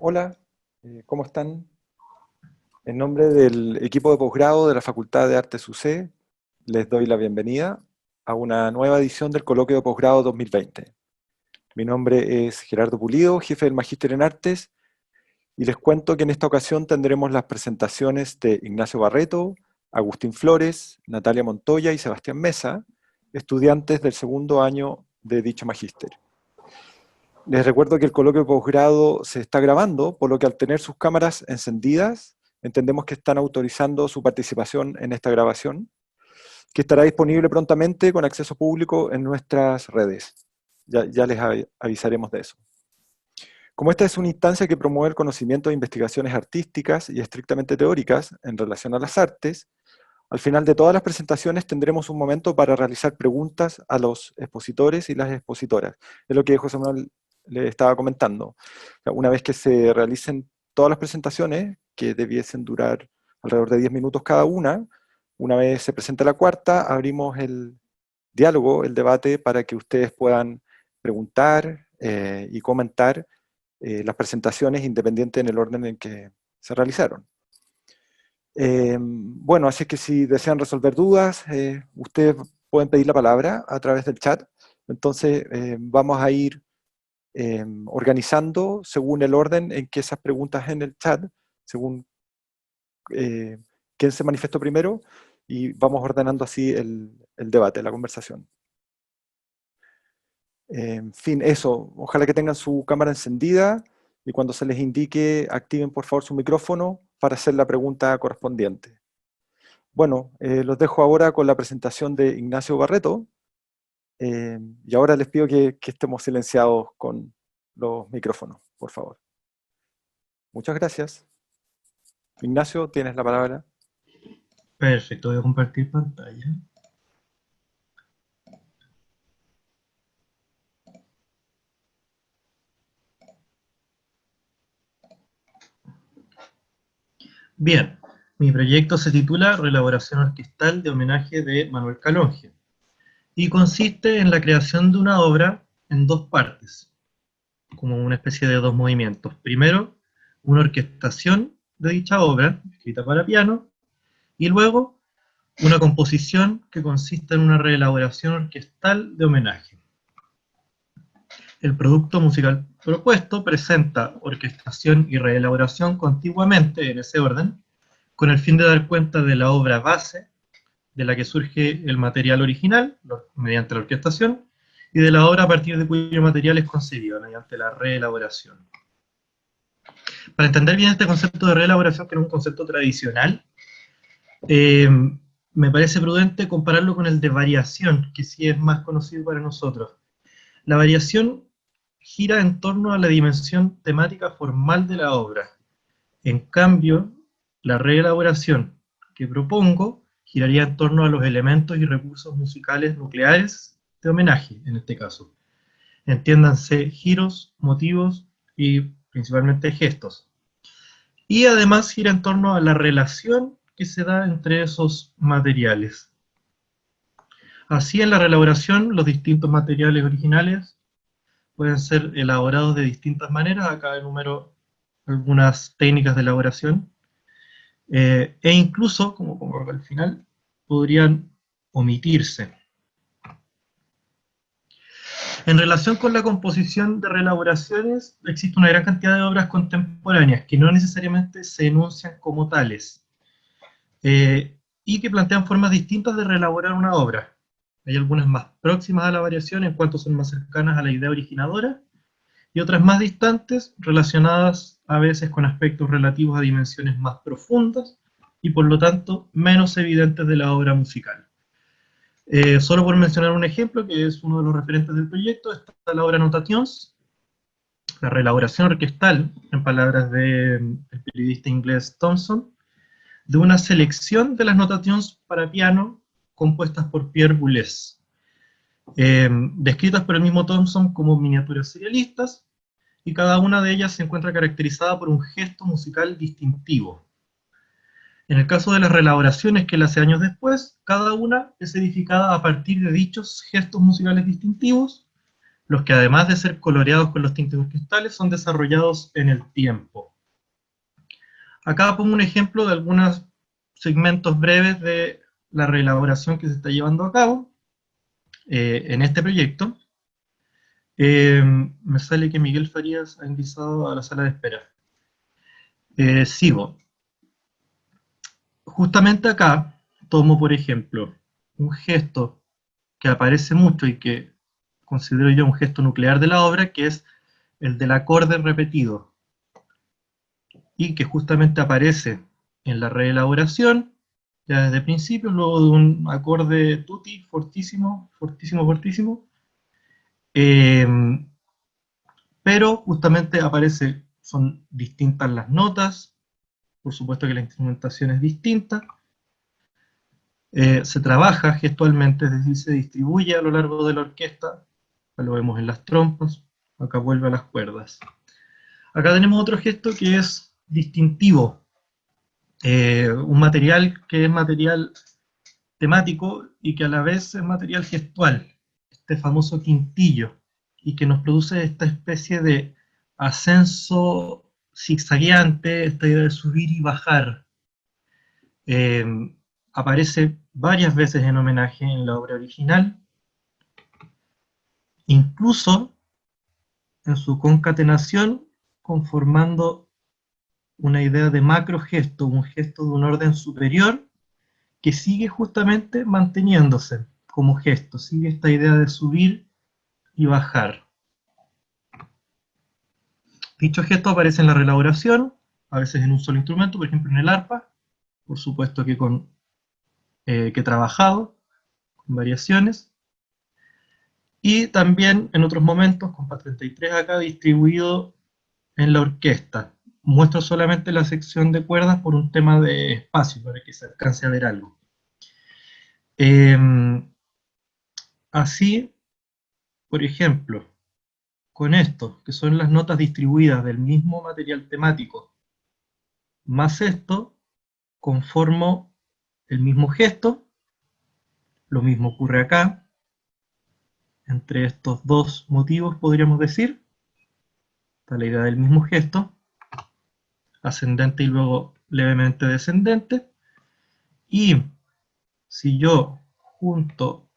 Hola, ¿cómo están? En nombre del equipo de posgrado de la Facultad de Artes UC, les doy la bienvenida a una nueva edición del Coloquio de Posgrado 2020. Mi nombre es Gerardo Pulido, jefe del Magíster en Artes, y les cuento que en esta ocasión tendremos las presentaciones de Ignacio Barreto, Agustín Flores, Natalia Montoya y Sebastián Mesa, estudiantes del segundo año de dicho magíster. Les recuerdo que el coloquio de posgrado se está grabando, por lo que al tener sus cámaras encendidas, entendemos que están autorizando su participación en esta grabación, que estará disponible prontamente con acceso público en nuestras redes. Ya les avisaremos de eso. Como esta es una instancia que promueve el conocimiento de investigaciones artísticas y estrictamente teóricas en relación a las artes, al final de todas las presentaciones tendremos un momento para realizar preguntas a los expositores y las expositoras. Es lo que José Manuel le estaba comentando. Una vez que se realicen todas las presentaciones, que debiesen durar alrededor de 10 minutos cada una vez se presente la cuarta, abrimos el diálogo, el debate, para que ustedes puedan preguntar y comentar las presentaciones independiente en el orden en que se realizaron. Bueno, así que si desean resolver dudas, ustedes pueden pedir la palabra a través del chat. Entonces vamos a ir organizando según el orden en que esas preguntas en el chat, según quién se manifestó primero, y vamos ordenando así el debate, la conversación. En fin, eso. Ojalá que tengan su cámara encendida y cuando se les indique, activen por favor su micrófono para hacer la pregunta correspondiente. Bueno, los dejo ahora con la presentación de Ignacio Barreto, y ahora les pido que estemos silenciados con los micrófonos, por favor. Muchas gracias. Ignacio, tienes la palabra. Perfecto, voy a compartir pantalla. Bien, mi proyecto se titula Reelaboración orquestal de homenaje de Manuel Calonge y consiste en la creación de una obra en dos partes, como una especie de dos movimientos. Primero, una orquestación de dicha obra, escrita para piano, y luego una composición que consiste en una reelaboración orquestal de homenaje. El producto musical propuesto presenta orquestación y reelaboración contiguamente en ese orden, con el fin de dar cuenta de la obra base, de la que surge el material original, mediante la orquestación, y de la obra a partir de cuyo material es concebido, mediante la reelaboración. Para entender bien este concepto de reelaboración, que no es un concepto tradicional, me parece prudente compararlo con el de variación, que sí es más conocido para nosotros. La variación gira en torno a la dimensión temática formal de la obra. En cambio, la reelaboración que propongo giraría en torno a los elementos y recursos musicales nucleares de homenaje, en este caso. Entiéndanse giros, motivos y principalmente gestos. Y además gira en torno a la relación que se da entre esos materiales. Así, en la reelaboración, los distintos materiales originales pueden ser elaborados de distintas maneras. Acá enumero algunas técnicas de elaboración. E incluso, como pongo acá al final, podrían omitirse. En relación con la composición de reelaboraciones, existe una gran cantidad de obras contemporáneas que no necesariamente se enuncian como tales, y que plantean formas distintas de reelaborar una obra. Hay algunas más próximas a la variación en cuanto son más cercanas a la idea originadora, y otras más distantes, relacionadas a veces con aspectos relativos a dimensiones más profundas y por lo tanto menos evidentes de la obra musical. Solo por mencionar un ejemplo, que es uno de los referentes del proyecto, está la obra Notations, la reelaboración orquestal, en palabras del periodista inglés Thomson, de una selección de las notations para piano compuestas por Pierre Boulez, descritas por el mismo Thomson como miniaturas serialistas, y cada una de ellas se encuentra caracterizada por un gesto musical distintivo. En el caso de las reelaboraciones que él hace años después, cada una es edificada a partir de dichos gestos musicales distintivos, los que además de ser coloreados con los tintes orquestales, son desarrollados en el tiempo. Acá pongo un ejemplo de algunos segmentos breves de la reelaboración que se está llevando a cabo en este proyecto. Me sale que Miguel Farías ha ingresado a la sala de espera. Sigo. Justamente acá tomo, por ejemplo, un gesto que aparece mucho y que considero yo un gesto nuclear de la obra, que es el del acorde repetido, y que justamente aparece en la reelaboración, ya desde el principio, luego de un acorde tutti fortísimo, fortísimo, fortísimo, pero justamente aparece, son distintas las notas, por supuesto que la instrumentación es distinta, se trabaja gestualmente, es decir, se distribuye a lo largo de la orquesta, acá lo vemos en las trompas, acá vuelve a las cuerdas. Acá tenemos otro gesto que es distintivo, un material que es material temático y que a la vez es material gestual, este famoso quintillo, y que nos produce esta especie de ascenso zigzagueante, esta idea de subir y bajar. Eh, Aparece varias veces en homenaje en la obra original, incluso en su concatenación conformando una idea de macro gesto, un gesto de un orden superior que sigue justamente manteniéndose como gesto, sigue esta idea de subir y bajar. Dicho gesto aparece en la reelaboración, a veces en un solo instrumento, por ejemplo en el arpa, por supuesto que que trabajado, con variaciones, y también en otros momentos, compa 33 acá, distribuido en la orquesta. Muestro solamente la sección de cuerdas por un tema de espacio, para que se alcance a ver algo. Así, por ejemplo, con esto, que son las notas distribuidas del mismo material temático, más esto, conformo el mismo gesto, lo mismo ocurre acá, entre estos dos motivos podríamos decir, está la idea del mismo gesto, ascendente y luego levemente descendente, y si yo junto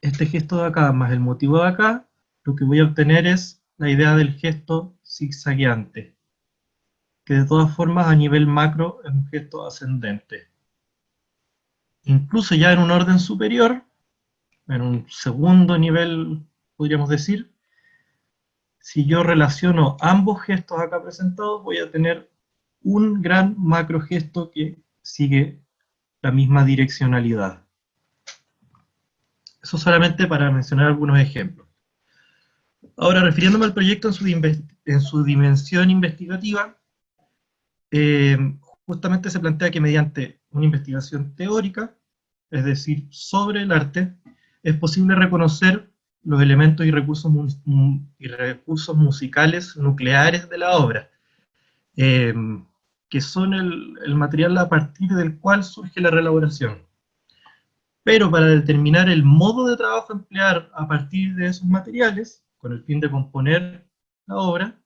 este gesto de acá más el motivo de acá, lo que voy a obtener es la idea del gesto zigzagueante, que de todas formas a nivel macro es un gesto ascendente. Incluso ya en un orden superior, en un segundo nivel, podríamos decir, si yo relaciono ambos gestos acá presentados, voy a tener un gran macro gesto que sigue la misma direccionalidad. Eso solamente para mencionar algunos ejemplos. Ahora, refiriéndome al proyecto en su dimensión investigativa, justamente se plantea que mediante una investigación teórica, es decir, sobre el arte, es posible reconocer los elementos y recursos musicales nucleares de la obra, que son el material a partir del cual surge la reelaboración. Pero para determinar el modo de trabajo a emplear a partir de esos materiales, con el fin de componer la obra,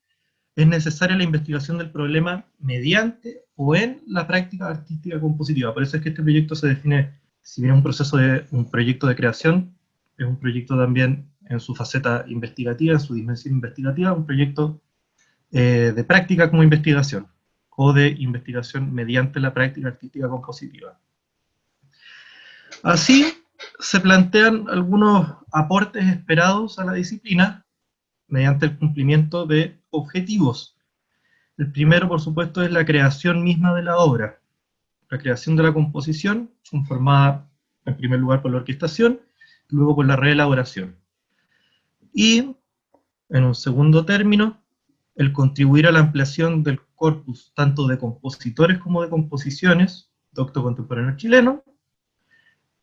es necesaria la investigación del problema mediante o en la práctica artística compositiva. Por eso es que este proyecto se define, si bien es un proyecto de creación, es un proyecto también en su faceta investigativa, en su dimensión investigativa, un proyecto de práctica como investigación, o de investigación mediante la práctica artística compositiva. Así se plantean algunos aportes esperados a la disciplina mediante el cumplimiento de objetivos. El primero, por supuesto, es la creación misma de la obra, la creación de la composición, conformada en primer lugar por la orquestación, y luego por la reelaboración. Y, en un segundo término, el contribuir a la ampliación del corpus, tanto de compositores como de composiciones, docto contemporáneo chileno,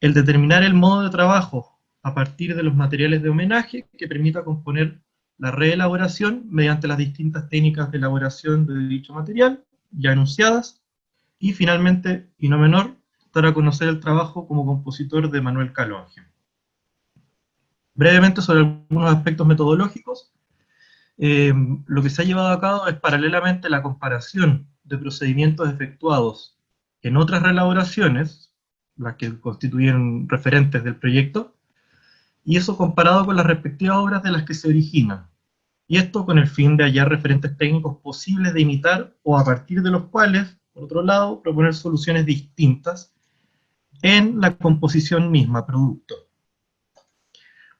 el determinar el modo de trabajo a partir de los materiales de homenaje que permita componer la reelaboración mediante las distintas técnicas de elaboración de dicho material, ya enunciadas, y finalmente, y no menor, dar a conocer el trabajo como compositor de Manuel Calonge. Brevemente sobre algunos aspectos metodológicos, lo que se ha llevado a cabo es paralelamente la comparación de procedimientos efectuados en otras reelaboraciones, las que constituyen referentes del proyecto, y eso comparado con las respectivas obras de las que se originan. Y esto con el fin de hallar referentes técnicos posibles de imitar o a partir de los cuales, por otro lado, proponer soluciones distintas en la composición misma, producto.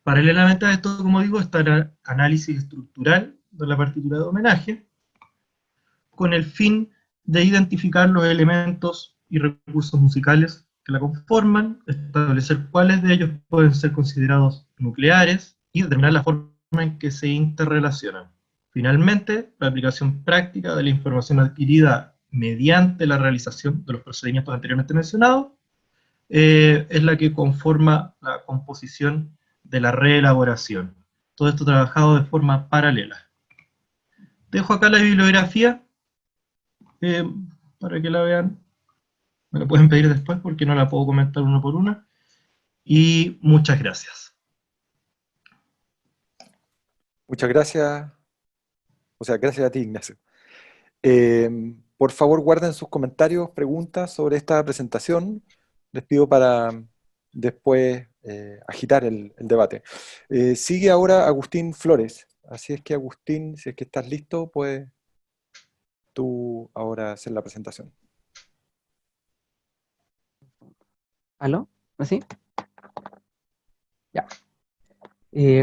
Paralelamente a esto, como digo, está el análisis estructural de la partitura de homenaje, con el fin de identificar los elementos y recursos musicales que la conforman, establecer cuáles de ellos pueden ser considerados nucleares y determinar la forma en que se interrelacionan. Finalmente, la aplicación práctica de la información adquirida mediante la realización de los procedimientos anteriormente mencionados es la que conforma la composición de la reelaboración. Todo esto trabajado de forma paralela. Dejo acá la bibliografía eh, para que la vean. Me la pueden pedir después porque no la puedo comentar uno por una. Y muchas gracias. Muchas gracias, o sea, gracias a ti, Ignacio. Por favor, guarden sus comentarios, preguntas sobre esta presentación. Les pido para después agitar el debate. Sigue ahora Agustín Flores. Así es que, Agustín, si es que estás listo, puedes tú ahora hacer la presentación. ¿Aló? ¿Así? Ya.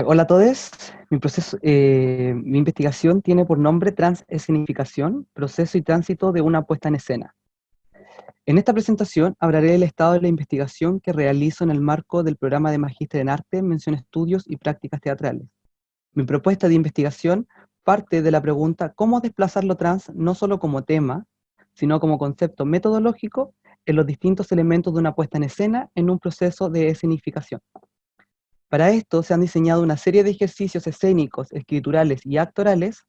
Hola a todos. Mi investigación tiene por nombre Transescenificación, proceso y tránsito de una puesta en escena. En esta presentación hablaré del estado de la investigación que realizo en el marco del programa de Magíster en Arte, Mención Estudios y Prácticas Teatrales. Mi propuesta de investigación parte de la pregunta ¿cómo desplazar lo trans no solo como tema, sino como concepto metodológico en los distintos elementos de una puesta en escena en un proceso de escenificación? Para esto se han diseñado una serie de ejercicios escénicos, escriturales y actorales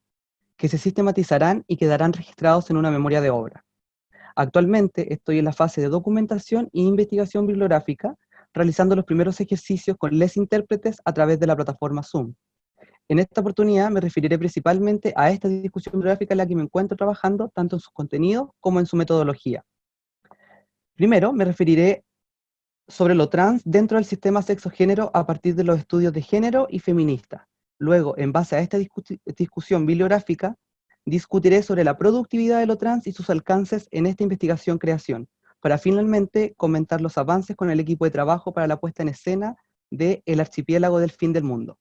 que se sistematizarán y quedarán registrados en una memoria de obra. Actualmente estoy en la fase de documentación e investigación bibliográfica, realizando los primeros ejercicios con les intérpretes a través de la plataforma Zoom. En esta oportunidad me referiré principalmente a esta discusión bibliográfica en la que me encuentro trabajando, tanto en sus contenidos como en su metodología. Primero me referiré sobre lo trans dentro del sistema sexo-género a partir de los estudios de género y feminista. Luego, en base a esta discusión bibliográfica, discutiré sobre la productividad de lo trans y sus alcances en esta investigación-creación, para finalmente comentar los avances con el equipo de trabajo para la puesta en escena de El archipiélago del fin del mundo.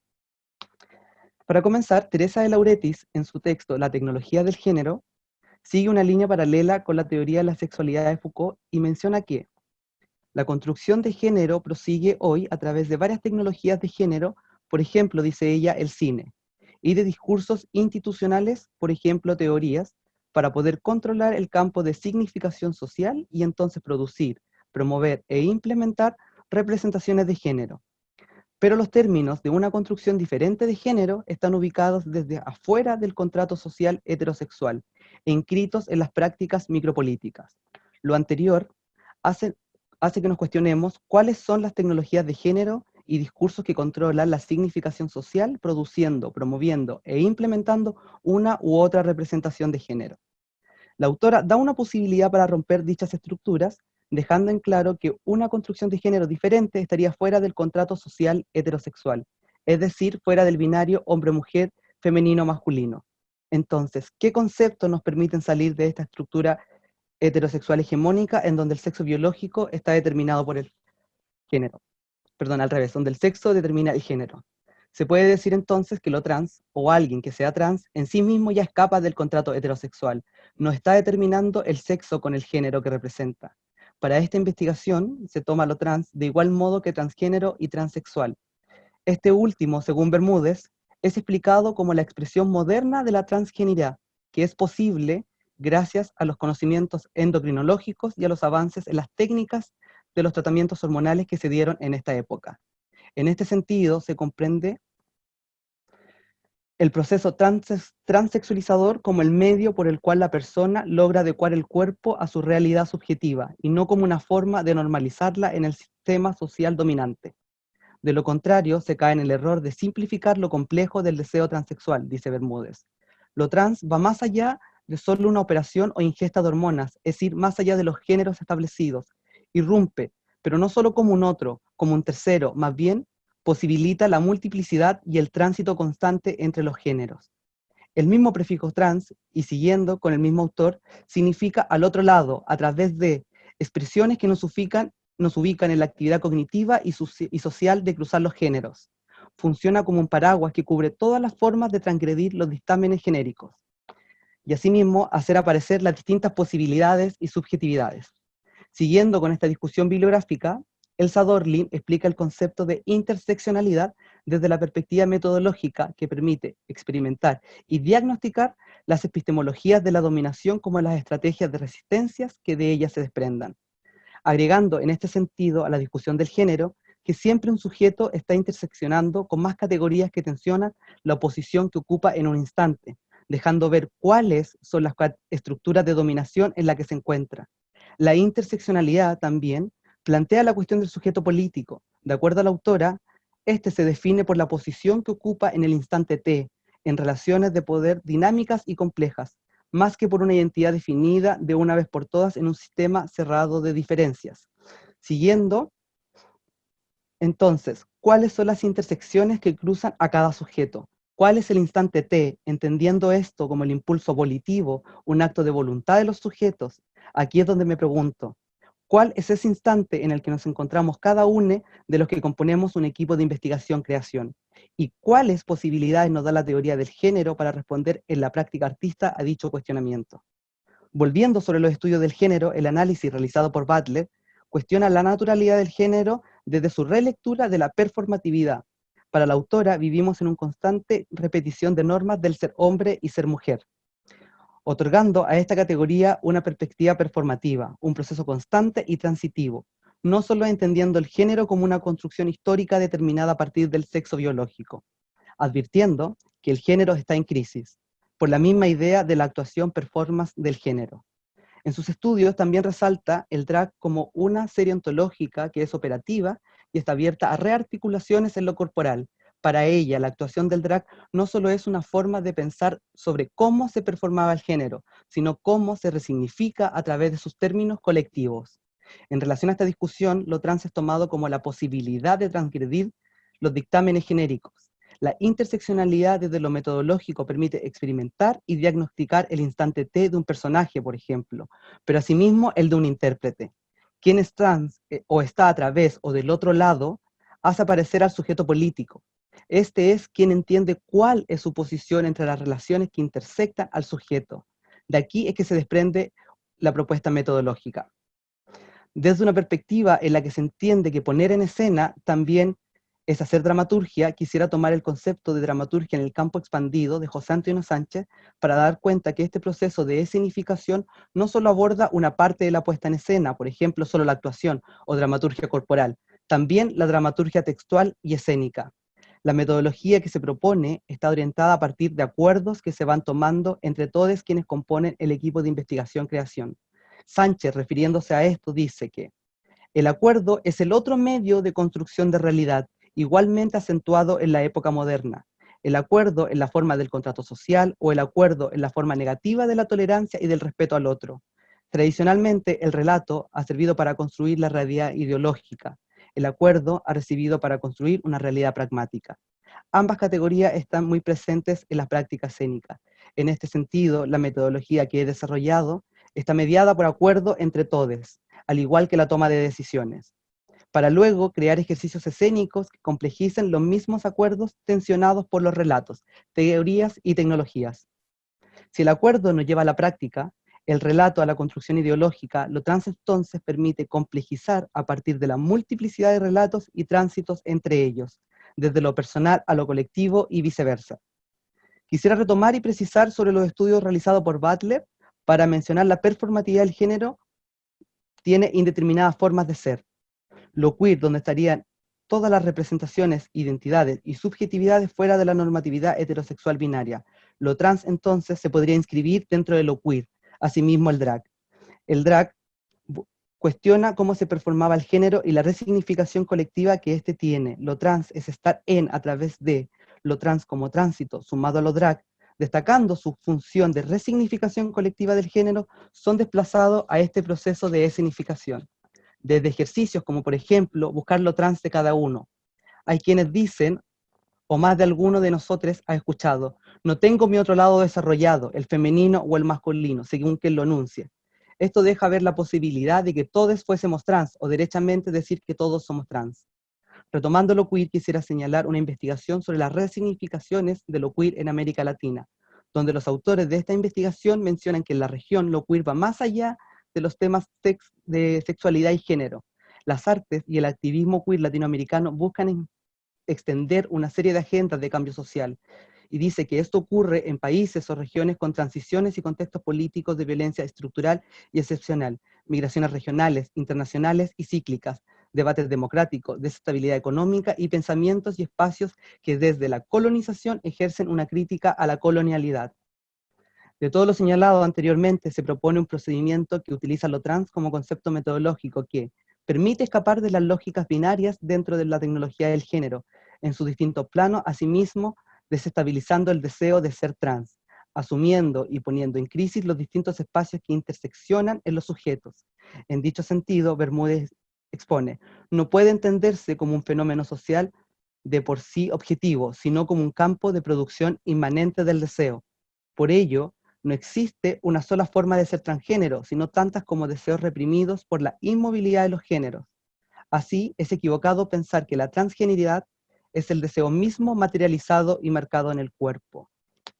Para comenzar, Teresa de Lauretis, en su texto La tecnología del género, sigue una línea paralela con la teoría de la sexualidad de Foucault y menciona que la construcción de género prosigue hoy a través de varias tecnologías de género, por ejemplo, dice ella, el cine, y de discursos institucionales, por ejemplo, teorías, para poder controlar el campo de significación social y entonces producir, promover e implementar representaciones de género. Pero los términos de una construcción diferente de género están ubicados desde afuera del contrato social heterosexual e inscritos en las prácticas micropolíticas. Lo anterior hace que nos cuestionemos cuáles son las tecnologías de género y discursos que controlan la significación social, produciendo, promoviendo e implementando una u otra representación de género. La autora da una posibilidad para romper dichas estructuras, dejando en claro que una construcción de género diferente estaría fuera del contrato social heterosexual, es decir, fuera del binario hombre-mujer, femenino-masculino. Entonces, ¿qué conceptos nos permiten salir de esta estructura heterosexual hegemónica en donde el sexo biológico está determinado por el género? Perdón, al revés, donde el sexo determina el género. Se puede decir entonces que lo trans, o alguien que sea trans, en sí mismo ya escapa del contrato heterosexual, no está determinando el sexo con el género que representa. Para esta investigación se toma lo trans de igual modo que transgénero y transexual. Este último, según Bermúdez, es explicado como la expresión moderna de la transgeneridad, que es posible gracias a los conocimientos endocrinológicos y a los avances en las técnicas de los tratamientos hormonales que se dieron en esta época. En este sentido, se comprende el proceso transexualizador como el medio por el cual la persona logra adecuar el cuerpo a su realidad subjetiva, y no como una forma de normalizarla en el sistema social dominante. De lo contrario, se cae en el error de simplificar lo complejo del deseo transexual, dice Bermúdez. Lo trans va más allá de solo una operación o ingesta de hormonas, es decir, más allá de los géneros establecidos. Irrumpe, pero no solo como un otro, como un tercero, más bien posibilita la multiplicidad y el tránsito constante entre los géneros. El mismo prefijo trans, y siguiendo con el mismo autor, significa al otro lado, a través de expresiones que nos ubican en la actividad cognitiva y social de cruzar los géneros. Funciona como un paraguas que cubre todas las formas de transgredir los dictámenes genéricos, y asimismo hacer aparecer las distintas posibilidades y subjetividades. Siguiendo con esta discusión bibliográfica, Elsa Dorlin explica el concepto de interseccionalidad desde la perspectiva metodológica que permite experimentar y diagnosticar las epistemologías de la dominación como las estrategias de resistencias que de ellas se desprendan, agregando en este sentido a la discusión del género que siempre un sujeto está interseccionando con más categorías que tensionan la oposición que ocupa en un instante, dejando ver cuáles son las estructuras de dominación en la que se encuentra. La interseccionalidad también plantea la cuestión del sujeto político. De acuerdo a la autora, este se define por la posición que ocupa en el instante T, en relaciones de poder dinámicas y complejas, más que por una identidad definida de una vez por todas en un sistema cerrado de diferencias. Siguiendo, entonces, ¿cuáles son las intersecciones que cruzan a cada sujeto? ¿Cuál es el instante T, entendiendo esto como el impulso volitivo, un acto de voluntad de los sujetos? Aquí es donde me pregunto, ¿cuál es ese instante en el que nos encontramos cada uno de los que componemos un equipo de investigación-creación? ¿Y cuáles posibilidades nos da la teoría del género para responder en la práctica artista a dicho cuestionamiento? Volviendo sobre los estudios del género, el análisis realizado por Butler cuestiona la naturalidad del género desde su relectura de la performatividad. Para la autora, vivimos en una constante repetición de normas del ser hombre y ser mujer, otorgando a esta categoría una perspectiva performativa, un proceso constante y transitivo, no solo entendiendo el género como una construcción histórica determinada a partir del sexo biológico, advirtiendo que el género está en crisis, por la misma idea de la actuación performance del género. En sus estudios también resalta el drag como una serie ontológica que es operativa y está abierta a rearticulaciones en lo corporal. Para ella, la actuación del drag no solo es una forma de pensar sobre cómo se performaba el género, sino cómo se resignifica a través de sus términos colectivos. En relación a esta discusión, lo trans es tomado como la posibilidad de transgredir los dictámenes genéricos. La interseccionalidad desde lo metodológico permite experimentar y diagnosticar el instante T de un personaje, por ejemplo, pero asimismo el de un intérprete. Quien es trans o está a través o del otro lado hace aparecer al sujeto político. Este es quien entiende cuál es su posición entre las relaciones que intersectan al sujeto. De aquí es que se desprende la propuesta metodológica. Desde una perspectiva en la que se entiende que poner en escena también es hacer dramaturgia, quisiera tomar el concepto de dramaturgia en el campo expandido de José Antonio Sánchez para dar cuenta que este proceso de escenificación no solo aborda una parte de la puesta en escena, por ejemplo, solo la actuación o dramaturgia corporal, también la dramaturgia textual y escénica. La metodología que se propone está orientada a partir de acuerdos que se van tomando entre todos quienes componen el equipo de investigación-creación. Sánchez, refiriéndose a esto, dice que el acuerdo es el otro medio de construcción de realidad, igualmente acentuado en la época moderna. El acuerdo en la forma del contrato social o el acuerdo en la forma negativa de la tolerancia y del respeto al otro. Tradicionalmente, el relato ha servido para construir la realidad ideológica. El acuerdo ha servido para construir una realidad pragmática. Ambas categorías están muy presentes en las prácticas escénicas. En este sentido, la metodología que he desarrollado está mediada por acuerdo entre todos, al igual que la toma de decisiones, para luego crear ejercicios escénicos que complejicen los mismos acuerdos tensionados por los relatos, teorías y tecnologías. Si el acuerdo nos lleva a la práctica, el relato a la construcción ideológica, lo trans entonces permite complejizar a partir de la multiplicidad de relatos y tránsitos entre ellos, desde lo personal a lo colectivo y viceversa. Quisiera retomar y precisar sobre los estudios realizados por Butler para mencionar la performatividad del género tiene indeterminadas formas de ser. Lo queer, donde estarían todas las representaciones, identidades y subjetividades fuera de la normatividad heterosexual binaria. Lo trans, entonces, se podría inscribir dentro de lo queer, asimismo el drag. El drag cuestiona cómo se performaba el género y la resignificación colectiva que éste tiene. Lo trans es estar en, a través de, lo trans como tránsito, sumado a lo drag, destacando su función de resignificación colectiva del género, son desplazados a este proceso de escenificación. Desde ejercicios como, por ejemplo, buscar lo trans de cada uno. Hay quienes dicen, o más de alguno de nosotros ha escuchado, no tengo mi otro lado desarrollado, el femenino o el masculino, según quien lo anuncie. Esto deja ver la posibilidad de que todos fuésemos trans, o derechamente decir que todos somos trans. Retomando lo queer, quisiera señalar una investigación sobre las resignificaciones de lo queer en América Latina, donde los autores de esta investigación mencionan que en la región lo queer va más allá de los temas de sexualidad y género. Las artes y el activismo queer latinoamericano buscan extender una serie de agendas de cambio social, y dice que esto ocurre en países o regiones con transiciones y contextos políticos de violencia estructural y excepcional, migraciones regionales, internacionales y cíclicas, debates democráticos, desestabilidad económica y pensamientos y espacios que desde la colonización ejercen una crítica a la colonialidad. De todo lo señalado anteriormente, se propone un procedimiento que utiliza lo trans como concepto metodológico que permite escapar de las lógicas binarias dentro de la tecnología del género, en sus distintos planos, asimismo desestabilizando el deseo de ser trans, asumiendo y poniendo en crisis los distintos espacios que interseccionan en los sujetos. En dicho sentido, Bermúdez expone, no puede entenderse como un fenómeno social de por sí objetivo, sino como un campo de producción inmanente del deseo. Por ello, no existe una sola forma de ser transgénero, sino tantas como deseos reprimidos por la inmovilidad de los géneros. Así, es equivocado pensar que la transgeneridad es el deseo mismo materializado y marcado en el cuerpo.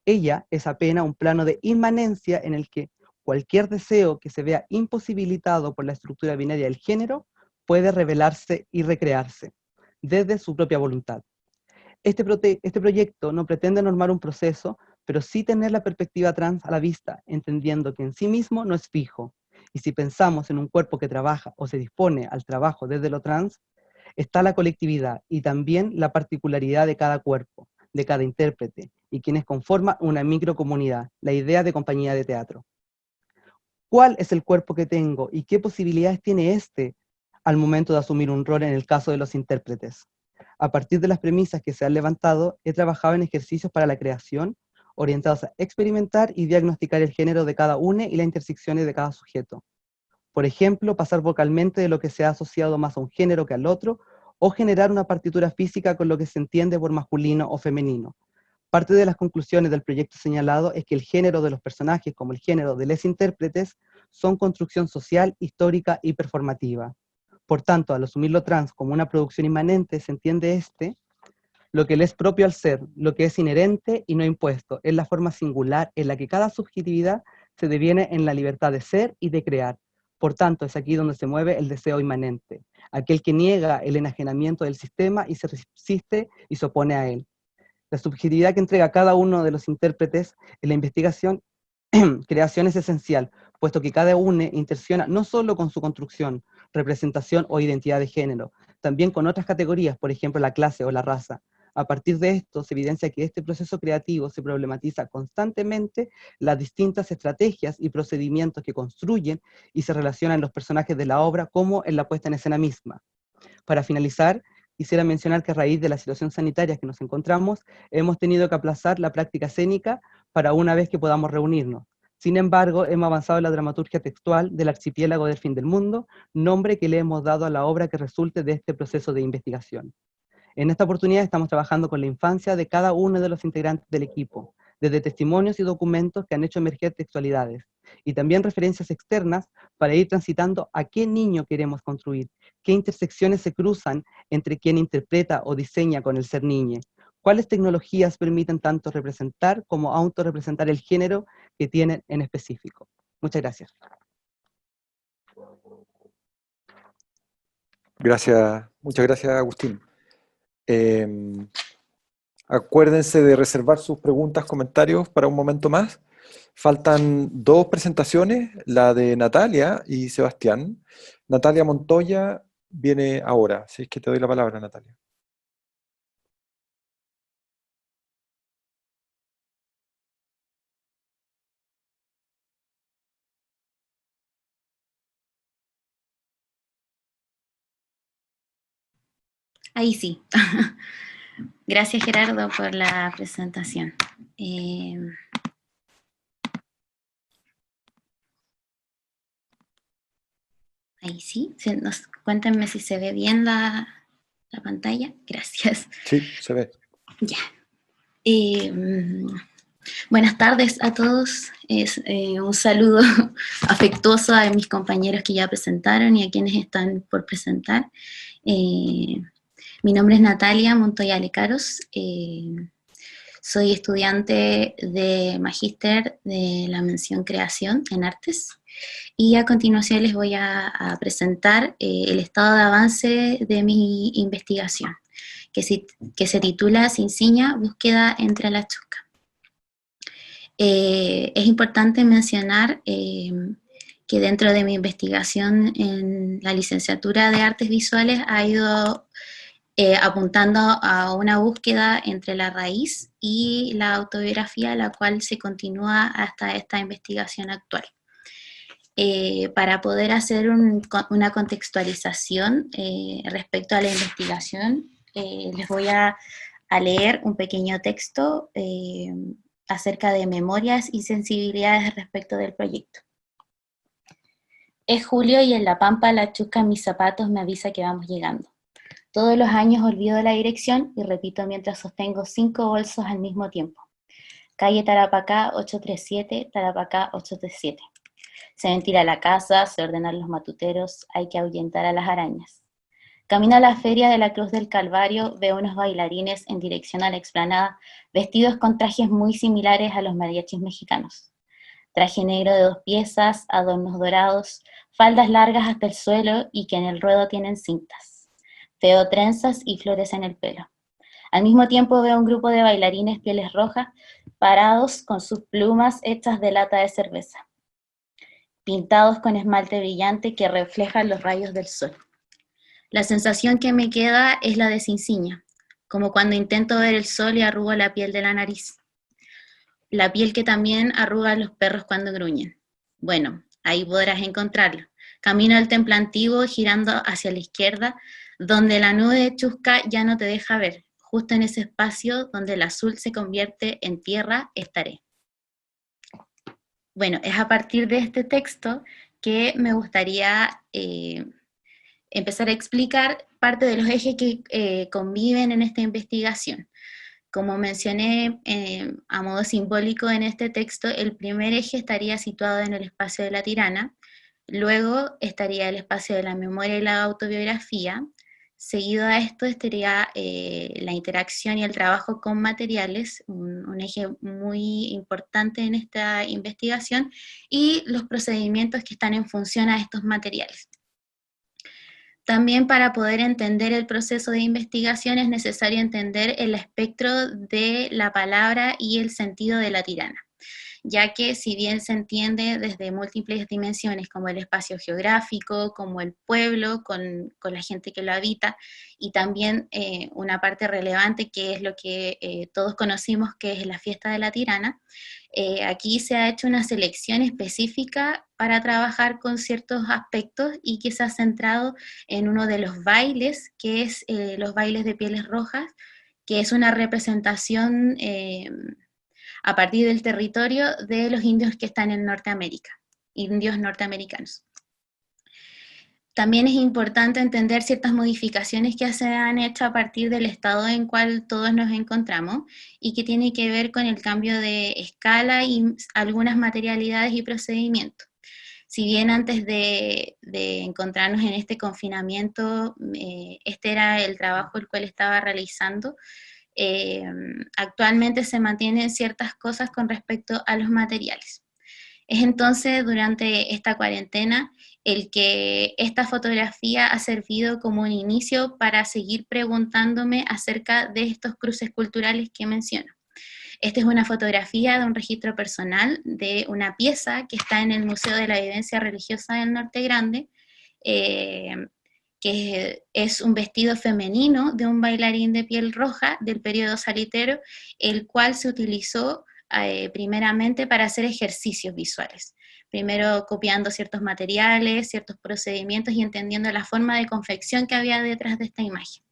Ella es apenas un plano de inmanencia en el que cualquier deseo que se vea imposibilitado por la estructura binaria del género puede revelarse y recrearse desde su propia voluntad. Este proyecto no pretende normar un proceso, pero sí tener la perspectiva trans a la vista, entendiendo que en sí mismo no es fijo. Y si pensamos en un cuerpo que trabaja o se dispone al trabajo desde lo trans, está la colectividad y también la particularidad de cada cuerpo, de cada intérprete, y quienes conforman una microcomunidad, la idea de compañía de teatro. ¿Cuál es el cuerpo que tengo y qué posibilidades tiene este al momento de asumir un rol en el caso de los intérpretes? A partir de las premisas que se han levantado, he trabajado en ejercicios para la creación, orientados a experimentar y diagnosticar el género de cada uno y las intersecciones de cada sujeto. Por ejemplo, pasar vocalmente de lo que se ha asociado más a un género que al otro, o generar una partitura física con lo que se entiende por masculino o femenino. Parte de las conclusiones del proyecto señalado es que el género de los personajes, como el género de los intérpretes, son construcción social, histórica y performativa. Por tanto, al asumir lo trans como una producción inmanente, se entiende lo que le es propio al ser, lo que es inherente y no impuesto, es la forma singular en la que cada subjetividad se deviene en la libertad de ser y de crear. Por tanto, es aquí donde se mueve el deseo inmanente, aquel que niega el enajenamiento del sistema y se resiste y se opone a él. La subjetividad que entrega cada uno de los intérpretes en la investigación creación es esencial, puesto que cada uno interacciona no solo con su construcción, representación o identidad de género, también con otras categorías, por ejemplo la clase o la raza. A partir de esto, se evidencia que este proceso creativo se problematiza constantemente las distintas estrategias y procedimientos que construyen y se relacionan los personajes de la obra como en la puesta en escena misma. Para finalizar, quisiera mencionar que a raíz de la situación sanitaria que nos encontramos, hemos tenido que aplazar la práctica escénica para una vez que podamos reunirnos. Sin embargo, hemos avanzado en la dramaturgia textual del archipiélago del fin del mundo, nombre que le hemos dado a la obra que resulte de este proceso de investigación. En esta oportunidad estamos trabajando con la infancia de cada uno de los integrantes del equipo, desde testimonios y documentos que han hecho emerger textualidades, y también referencias externas para ir transitando a qué niño queremos construir, qué intersecciones se cruzan entre quien interpreta o diseña con el ser niñe, cuáles tecnologías permiten tanto representar como autorrepresentar el género que tienen en específico. Muchas gracias. Gracias, muchas gracias, Agustín. Acuérdense de reservar sus preguntas, comentarios para un momento más. Faltan dos presentaciones, la de Natalia y Sebastián. Natalia Montoya viene ahora, así es que te doy la palabra, Natalia. Ahí sí. Gracias, Gerardo, por la presentación. Ahí sí. Cuéntenme si se ve bien la pantalla. Gracias. Sí, se ve. Ya. Buenas tardes a todos. Un saludo afectuoso a mis compañeros que ya presentaron y a quienes están por presentar. Mi nombre es Natalia Montoya Lecaros. Soy estudiante de Magíster de la mención Creación en Artes. Y a continuación les voy a presentar el estado de avance de mi investigación, que se titula Cinciña, búsqueda entre la chusca. Es importante mencionar que dentro de mi investigación en la licenciatura de Artes Visuales ha ido apuntando a una búsqueda entre la raíz y la autobiografía, la cual se continúa hasta esta investigación actual. Para poder hacer una contextualización respecto a la investigación, les voy a leer un pequeño texto acerca de memorias y sensibilidades respecto del proyecto. Es julio y en La Pampa la chusca en mis zapatos me avisa que vamos llegando. Todos los años olvido la dirección y repito mientras sostengo 5 bolsos al mismo tiempo. Calle Tarapacá 837, Tarapacá 837. Se ventila la casa, se ordenan los matuteros, hay que ahuyentar a las arañas. Camino a la feria de la Cruz del Calvario, veo unos bailarines en dirección a la explanada, vestidos con trajes muy similares a los mariachis mexicanos. Traje negro de 2 piezas, adornos dorados, faldas largas hasta el suelo y que en el ruedo tienen cintas. Veo trenzas y flores en el pelo. Al mismo tiempo veo un grupo de bailarines pieles rojas parados con sus plumas hechas de lata de cerveza, pintados con esmalte brillante que refleja los rayos del sol. La sensación que me queda es la de Cinciña, como cuando intento ver el sol y arrugo la piel de la nariz. La piel que también arruga a los perros cuando gruñen. Bueno, ahí podrás encontrarlo. Camino al templo antiguo girando hacia la izquierda, donde la nube de chusca ya no te deja ver. Justo en ese espacio donde el azul se convierte en tierra, estaré. Bueno, es a partir de este texto que me gustaría empezar a explicar parte de los ejes que conviven en esta investigación. Como mencioné a modo simbólico en este texto, el primer eje estaría situado en el espacio de la tirana, luego estaría el espacio de la memoria y la autobiografía, seguido a esto estaría la interacción y el trabajo con materiales, un eje muy importante en esta investigación, y los procedimientos que están en función a estos materiales. También para poder entender el proceso de investigación es necesario entender el espectro de la palabra y el sentido de la tirana, ya que si bien se entiende desde múltiples dimensiones como el espacio geográfico, como el pueblo, con la gente que lo habita, y también una parte relevante que es lo que todos conocimos que es la fiesta de la tirana, aquí se ha hecho una selección específica para trabajar con ciertos aspectos y que se ha centrado en uno de los bailes, que es los bailes de pieles rojas, que es una representación a partir del territorio de los indios que están en Norteamérica, indios norteamericanos. También es importante entender ciertas modificaciones que se han hecho a partir del estado en cual todos nos encontramos y que tiene que ver con el cambio de escala y algunas materialidades y procedimientos. Si bien antes de encontrarnos en este confinamiento, este era el trabajo el cual estaba realizando, actualmente se mantienen ciertas cosas con respecto a los materiales. Es entonces durante esta cuarentena el que esta fotografía ha servido como un inicio para seguir preguntándome acerca de estos cruces culturales que menciono. Esta es una fotografía de un registro personal de una pieza que está en el Museo de la Vivencia Religiosa del Norte Grande, que es un vestido femenino de un bailarín de piel roja del periodo salitero, el cual se utilizó primeramente para hacer ejercicios visuales. Primero copiando ciertos materiales, ciertos procedimientos y entendiendo la forma de confección que había detrás de esta imagen.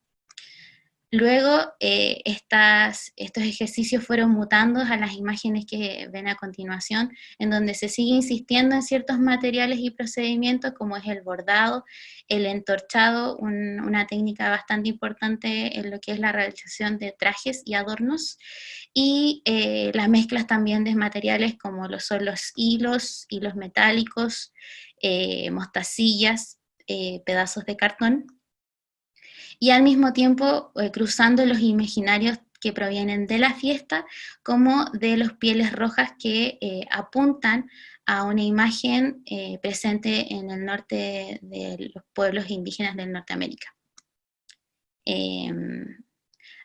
Luego, estos ejercicios fueron mutando a las imágenes que ven a continuación, en donde se sigue insistiendo en ciertos materiales y procedimientos, como es el bordado, el entorchado, una técnica bastante importante en lo que es la realización de trajes y adornos, y las mezclas también de materiales como lo son los hilos metálicos, mostacillas, pedazos de cartón, y al mismo tiempo cruzando los imaginarios que provienen de la fiesta, como de los pieles rojas que apuntan a una imagen presente en el norte de los pueblos indígenas de Norteamérica.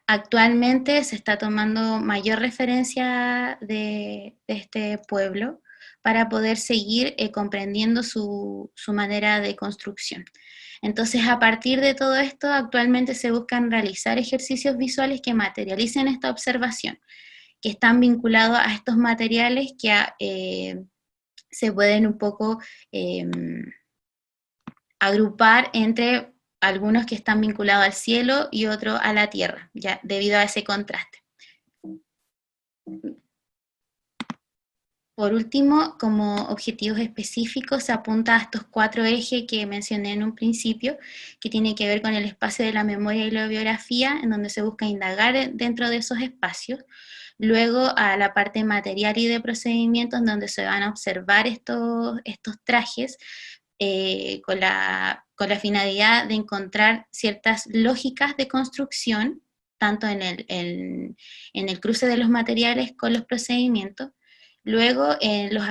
Actualmente se está tomando mayor referencia de este pueblo para poder seguir comprendiendo su manera de construcción. Entonces, a partir de todo esto, actualmente se buscan realizar ejercicios visuales que materialicen esta observación, que están vinculados a estos materiales que se pueden un poco agrupar entre algunos que están vinculados al cielo y otros a la tierra, ya debido a ese contraste. Por último, como objetivos específicos, se apunta a estos 4 ejes que mencioné en un principio, que tiene que ver con el espacio de la memoria y la biografía, en donde se busca indagar dentro de esos espacios. Luego a la parte material y de procedimientos, en donde se van a observar estos trajes, con la finalidad de encontrar ciertas lógicas de construcción, tanto en el cruce de los materiales con los procedimientos. Luego, en los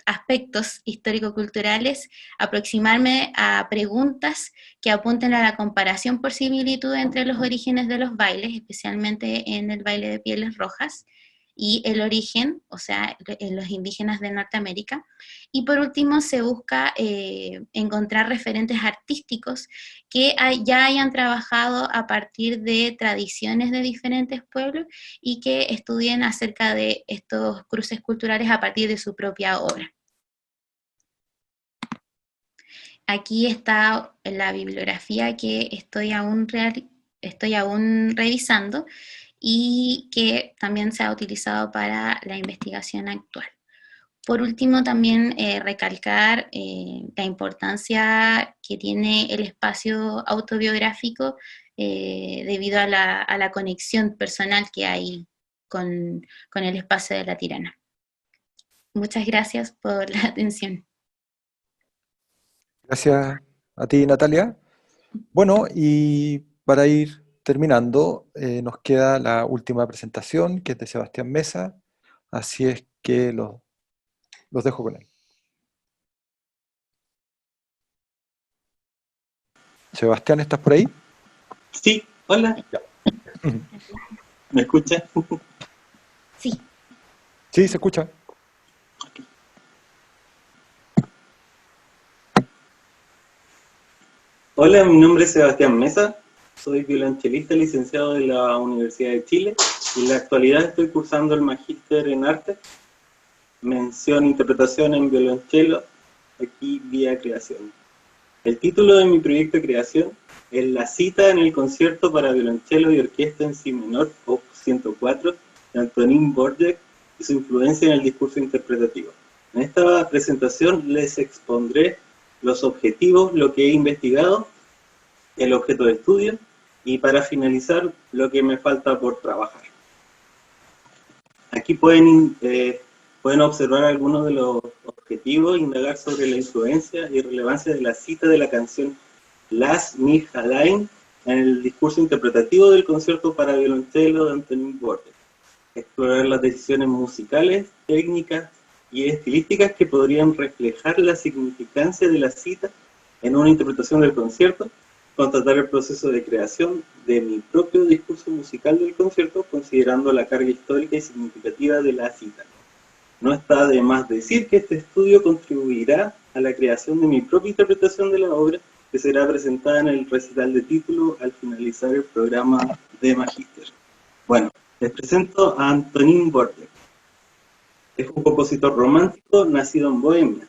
aspectos histórico-culturales, aproximarme a preguntas que apunten a la comparación por similitud entre los orígenes de los bailes, especialmente en el baile de pieles rojas, y el origen, o sea, en los indígenas de Norteamérica. Y por último, se busca encontrar referentes artísticos que ya hayan trabajado a partir de tradiciones de diferentes pueblos y que estudien acerca de estos cruces culturales a partir de su propia obra. Aquí está la bibliografía que estoy aún revisando, y que también se ha utilizado para la investigación actual. Por último, también recalcar la importancia que tiene el espacio autobiográfico debido a la conexión personal que hay con el espacio de la tirana. Muchas gracias por la atención. Gracias a ti, Natalia. Bueno, y para ir terminando, nos queda la última presentación, que es de Sebastián Mesa, así es que los dejo con él. Sebastián, ¿estás por ahí? Sí, hola. ¿Me escucha? Sí. Sí, se escucha. Hola, mi nombre es Sebastián Mesa, soy violonchelista licenciado de la Universidad de Chile y en la actualidad estoy cursando el Magíster en Arte, mención Interpretación en Violonchelo, aquí vía creación. El título de mi proyecto de creación es La cita en el concierto para violonchelo y orquesta en si menor, op. 104, de Antonín Dvořák y su influencia en el discurso interpretativo. En esta presentación les expondré los objetivos, lo que he investigado, el objeto de estudio y para finalizar lo que me falta por trabajar. Aquí pueden observar algunos de los objetivos, indagar sobre la influencia y relevancia de la cita de la canción Las Mihalain en el discurso interpretativo del concierto para violonchelo de Antonín Dvořák. Explorar las decisiones musicales, técnicas y estilísticas que podrían reflejar la significancia de la cita en una interpretación del concierto, constatar el proceso de creación de mi propio discurso musical del concierto, considerando la carga histórica y significativa de la cita. No está de más decir que este estudio contribuirá a la creación de mi propia interpretación de la obra, que será presentada en el recital de título al finalizar el programa de Magíster. Bueno, les presento a Antonín Dvořák. Es un compositor romántico nacido en Bohemia.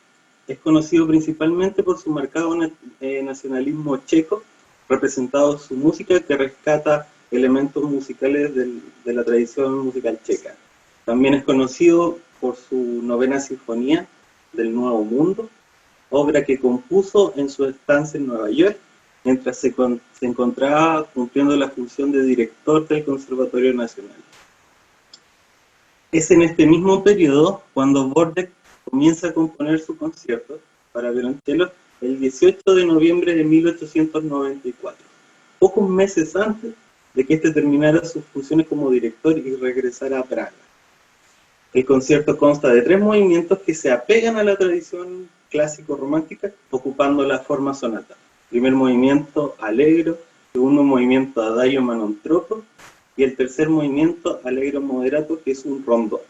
Es conocido principalmente por su marcado nacionalismo checo representado su música, que rescata elementos musicales de la tradición musical checa. También es conocido por su novena sinfonía del Nuevo Mundo, obra que compuso en su estancia en Nueva York, mientras se encontraba cumpliendo la función de director del Conservatorio Nacional. Es en este mismo periodo cuando Dvořák comienza a componer su concierto para violonchelo el 18 de noviembre de 1894, pocos meses antes de que éste terminara sus funciones como director y regresara a Praga. El concierto consta de 3 movimientos que se apegan a la tradición clásico-romántica, ocupando la forma sonata. Primer movimiento, allegro; segundo movimiento, adagio non troppo; y el tercer movimiento, allegro moderato, que es un rondó.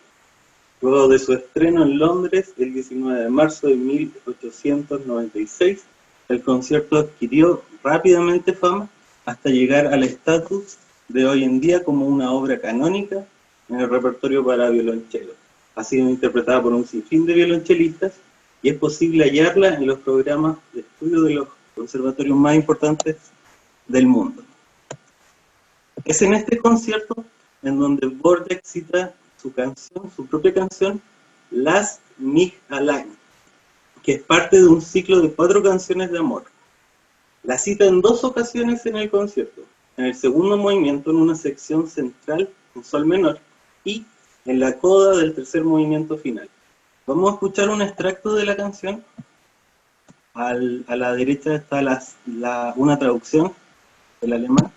Luego de su estreno en Londres, el 19 de marzo de 1896, el concierto adquirió rápidamente fama hasta llegar al estatus de hoy en día como una obra canónica en el repertorio para violonchelo. Ha sido interpretada por un sinfín de violonchelistas y es posible hallarla en los programas de estudio de los conservatorios más importantes del mundo. Es en este concierto en donde Dvořák cita su propia canción, Las mich allein, que es parte de un ciclo de 4 canciones de amor. La cita en 2 ocasiones en el concierto, en el segundo movimiento en una sección central en sol menor y en la coda del tercer movimiento final. Vamos a escuchar un extracto de la canción. A la derecha está una traducción del alemán.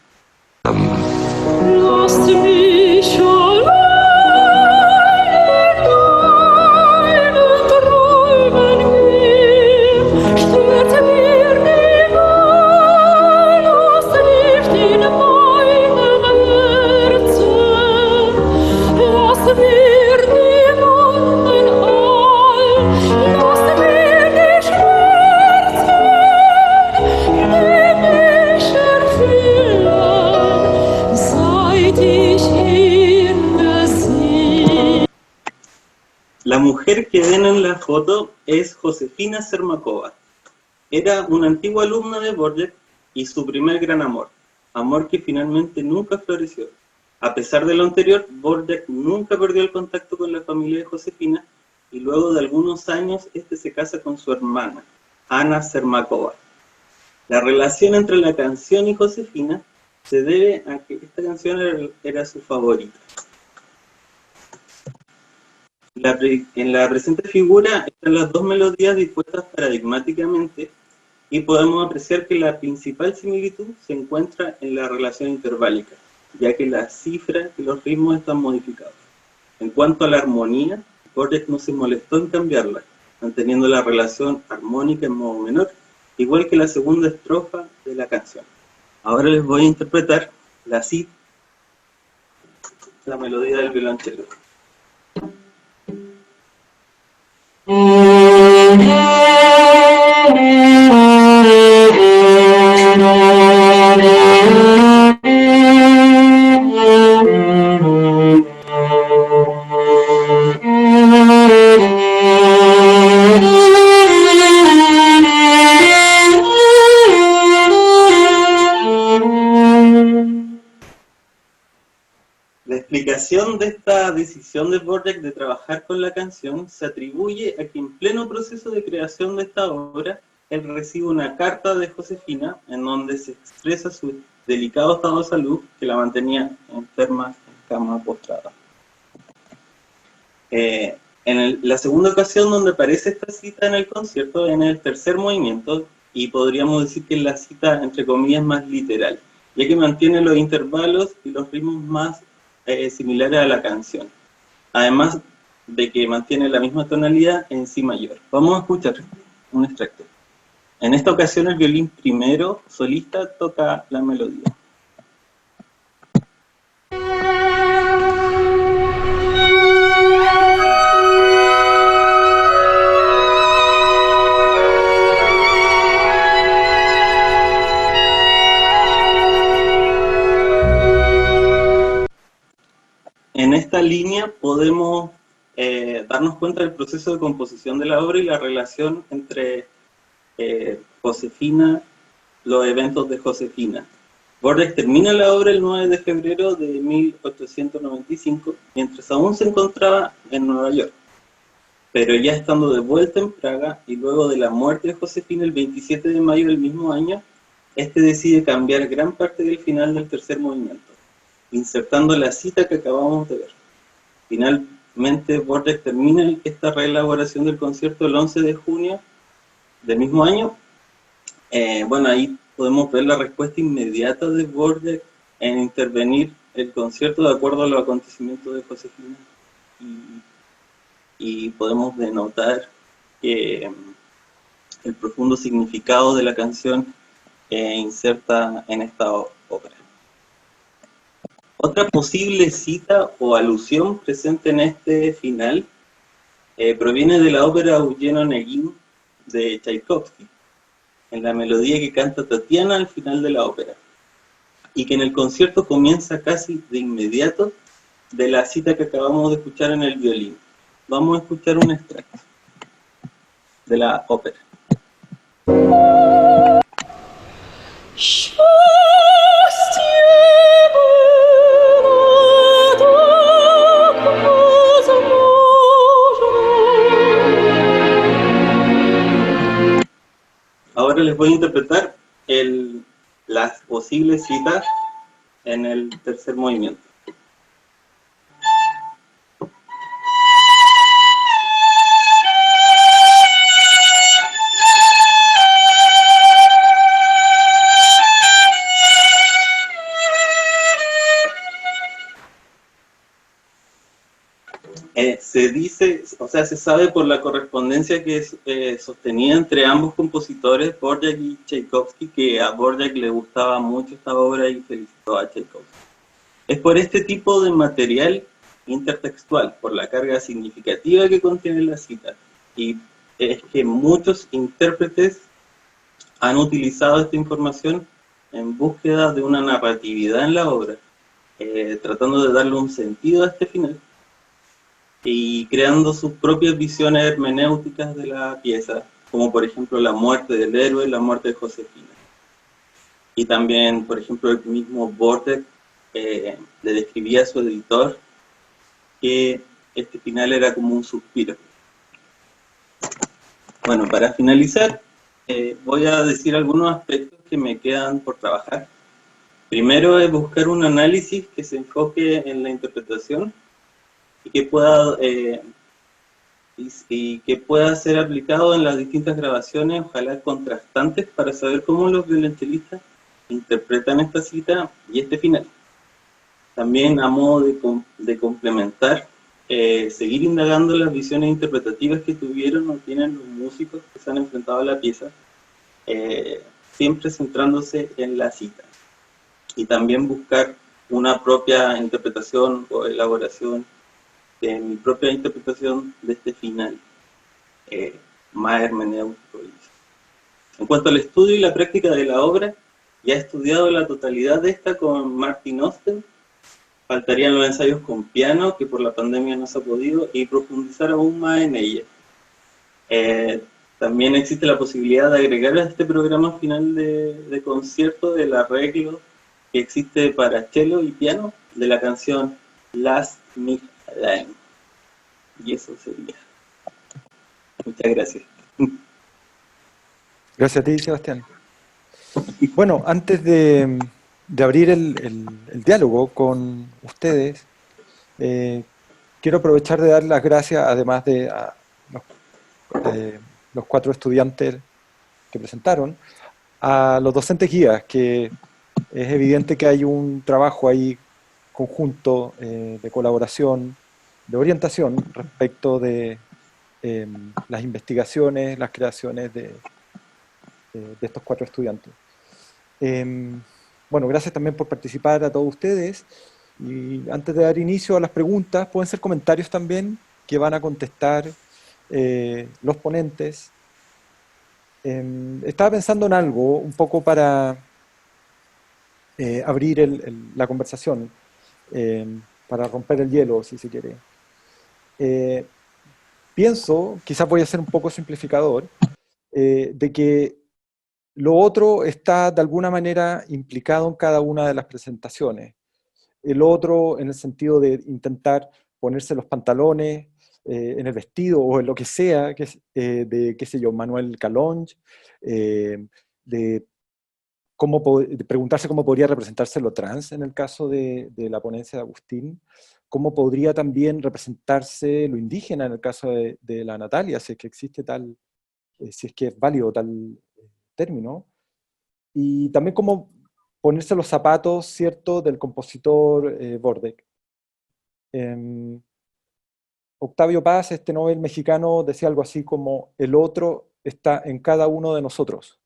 La mujer que ven en la foto es Josefina Sermakova. Era una antigua alumna de Dvořák y su primer gran amor que finalmente nunca floreció. A pesar de lo anterior, Dvořák nunca perdió el contacto con la familia de Josefina y luego de algunos años este se casa con su hermana, Anna Sermakova. La relación entre la canción y Josefina se debe a que esta canción era su favorita. En la presente figura están las 2 melodías dispuestas paradigmáticamente y podemos apreciar que la principal similitud se encuentra en la relación interválica, ya que las cifras y los ritmos están modificados. En cuanto a la armonía, Dvořák no se molestó en cambiarla, manteniendo la relación armónica en modo menor, igual que la segunda estrofa de la canción. Ahora les voy a interpretar la melodía del violonchelo. La explicación de esta decisión de Dvořák de trabajar con la canción se atribuye a que en pleno proceso de creación de esta obra, él recibe una carta de Josefina en donde se expresa su delicado estado de salud que la mantenía enferma en cama postrada. La segunda ocasión donde aparece esta cita en el concierto es en el tercer movimiento y podríamos decir que es la cita entre comillas más literal, ya que mantiene los intervalos y los ritmos más similares a la canción, además de que mantiene la misma tonalidad en si mayor. Vamos a escuchar un extracto. En esta ocasión el violín primero solista toca la melodía. En esta línea podemos darnos cuenta del proceso de composición de la obra y la relación entre Josefina los eventos de Josefina. Borges termina la obra el 9 de febrero de 1895, mientras aún se encontraba en Nueva York. Pero ya estando de vuelta en Praga y luego de la muerte de Josefina el 27 de mayo del mismo año, este decide cambiar gran parte del final del tercer movimiento, insertando la cita que acabamos de ver. Finalmente, Borges termina esta reelaboración del concierto el 11 de junio del mismo año. Bueno, ahí podemos ver la respuesta inmediata de Borges en intervenir el concierto de acuerdo a los acontecimientos de Josefina. Y podemos denotar que el profundo significado de la canción inserta en esta ópera. Otra posible cita o alusión presente en este final proviene de la ópera Eugen Onegin de Tchaikovsky, en la melodía que canta Tatiana al final de la ópera, y que en el concierto comienza casi de inmediato de la cita que acabamos de escuchar en el violín. Vamos a escuchar un extracto de la ópera. Ahora les voy a interpretar las posibles citas en el tercer movimiento. Se dice, o sea, se sabe por la correspondencia que sostenía entre ambos compositores, Borges y Tchaikovsky, que a Borges le gustaba mucho esta obra y felicitó a Tchaikovsky. Es por este tipo de material intertextual, por la carga significativa que contiene la cita, y es que muchos intérpretes han utilizado esta información en búsqueda de una narratividad en la obra, tratando de darle un sentido a este final, y creando sus propias visiones hermenéuticas de la pieza, como por ejemplo la muerte del héroe, la muerte de Josefina. Y también, por ejemplo, el mismo Borges le describía a su editor que este final era como un suspiro. Bueno, para finalizar, voy a decir algunos aspectos que me quedan por trabajar. Primero es buscar un análisis que se enfoque en la interpretación y que pueda ser aplicado en las distintas grabaciones, ojalá contrastantes, para saber cómo los violonchelistas interpretan esta cita y este final. También, a modo de complementar, seguir indagando las visiones interpretativas que tuvieron o tienen los músicos que se han enfrentado a la pieza, siempre centrándose en la cita. Y también buscar una propia interpretación o elaboración de mi propia interpretación de este final, más hermenéutico. En cuanto al estudio y la práctica de la obra, ya he estudiado la totalidad de esta con Martin Osten. Faltarían los ensayos con piano, que por la pandemia no se ha podido, y profundizar aún más en ella. También existe la posibilidad de agregar a este programa final de concierto el arreglo que existe para cello y piano de la canción Lass mich allein. Y eso sería. Muchas gracias. Gracias a ti, Sebastián. Bueno, antes de abrir el diálogo con ustedes, quiero aprovechar de dar las gracias, además de a los 4 estudiantes que presentaron, a los docentes guías, que es evidente que hay un trabajo ahí conjunto de colaboración, de orientación respecto de las investigaciones, las creaciones de estos 4 estudiantes. Bueno, gracias también por participar a todos ustedes, y antes de dar inicio a las preguntas, pueden ser comentarios también que van a contestar los ponentes. Estaba pensando en algo un poco para abrir la conversación, para romper el hielo, si se quiere. Pienso, quizás voy a ser un poco simplificador, de que Lo otro está de alguna manera implicado en cada una de las presentaciones. El otro en el sentido de intentar ponerse los pantalones en el vestido o en lo que sea, que es, de, qué sé yo, Manuel Calonge, de, de preguntarse cómo podría representarse lo trans en el caso de la ponencia de Agustín, cómo podría también representarse lo indígena en el caso de la Natalia, si es que existe tal, si es que es válido tal término, y también cómo ponerse los zapatos, ¿cierto?, del compositor Bordek. Octavio Paz, este Nobel mexicano, decía algo así como: el otro está en cada uno de nosotros.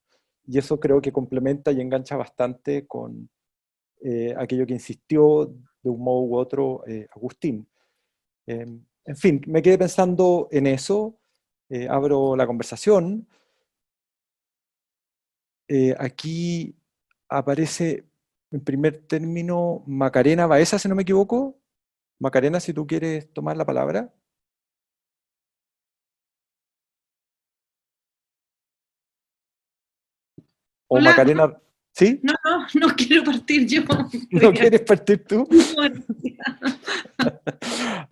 Y eso creo que complementa y engancha bastante con aquello que insistió de un modo u otro Agustín. En fin, me quedé pensando en eso, abro la conversación. Aquí aparece en primer término Macarena Baeza, si no me equivoco. Macarena, si tú quieres tomar la palabra. O Hola, Macarena, ¿sí? no quiero partir yo. ¿No quieres partir tú?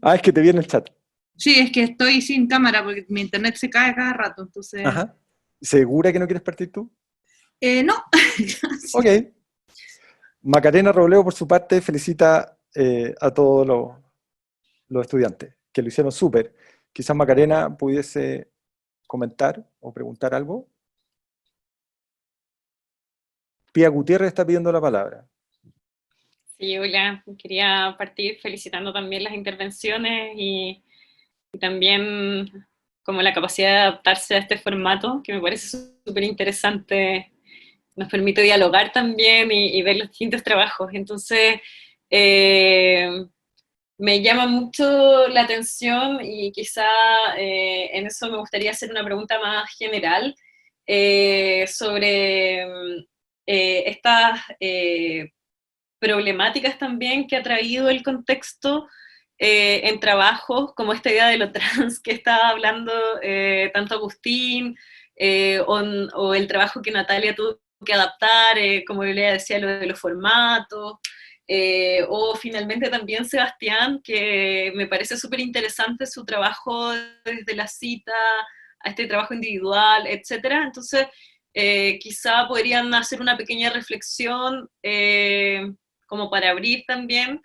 Ah, es que te viene el chat. Sí, es que estoy sin cámara porque mi internet se cae cada rato, entonces... Ajá. ¿Segura que no quieres partir tú? No. Ok. Macarena Robledo, por su parte, felicita a todos los estudiantes, que lo hicieron súper. Quizás Macarena pudiese comentar o preguntar algo. Pía Gutiérrez está pidiendo la palabra. Sí, hola, quería partir felicitando también las intervenciones y también como la capacidad de adaptarse a este formato, que me parece súper interesante, nos permite dialogar también y ver los distintos trabajos. Entonces, me llama mucho la atención y quizá en eso me gustaría hacer una pregunta más general sobre estas problemáticas también que ha traído el contexto en trabajos como esta idea de lo trans que estaba hablando tanto Agustín o el trabajo que Natalia tuvo que adaptar, como yo le decía, lo de los formatos, o finalmente también Sebastián, que me parece súper interesante su trabajo desde la cita a este trabajo individual, etcétera. Entonces, quizá podrían hacer una pequeña reflexión como para abrir también,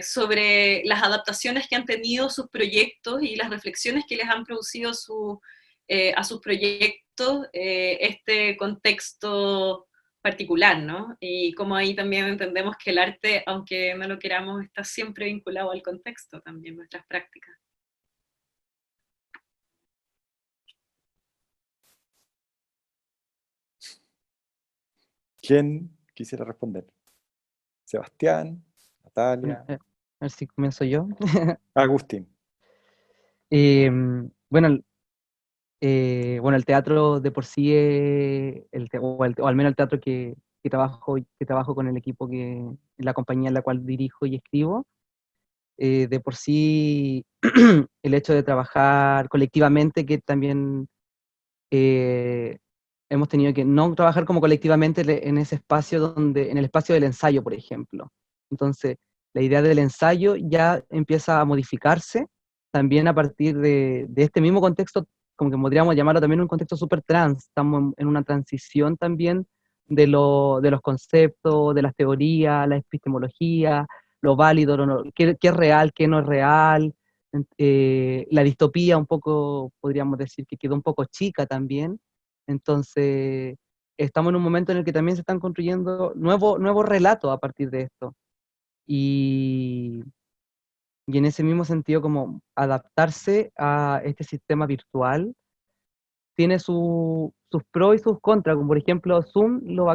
sobre las adaptaciones que han tenido sus proyectos y las reflexiones que les han producido a sus proyectos este contexto particular, ¿no? Y como ahí también entendemos que el arte, aunque no lo queramos, está siempre vinculado al contexto también, nuestras prácticas. ¿Quién quisiera responder? Sebastián, Natalia, A ver si comienzo yo. Agustín. Bueno, bueno, el teatro de por sí, o al menos el teatro que trabajo con el equipo en la compañía en la cual dirijo y escribo, de por sí el hecho de trabajar colectivamente, que también hemos tenido que no trabajar como colectivamente en ese espacio en el espacio del ensayo, por ejemplo. Entonces, la idea del ensayo ya empieza a modificarse también a partir de este mismo contexto, como que podríamos llamarlo también un contexto súper trans. Estamos en una transición también de los conceptos, de las teorías, la epistemología, lo válido, qué es real, qué no es real. La distopía un poco, podríamos decir que quedó un poco chica también. Entonces, estamos en un momento en el que también se están construyendo nuevos relatos a partir de esto. Y en ese mismo sentido, como adaptarse a este sistema virtual tiene sus pros y sus contras, como por ejemplo Zoom, lo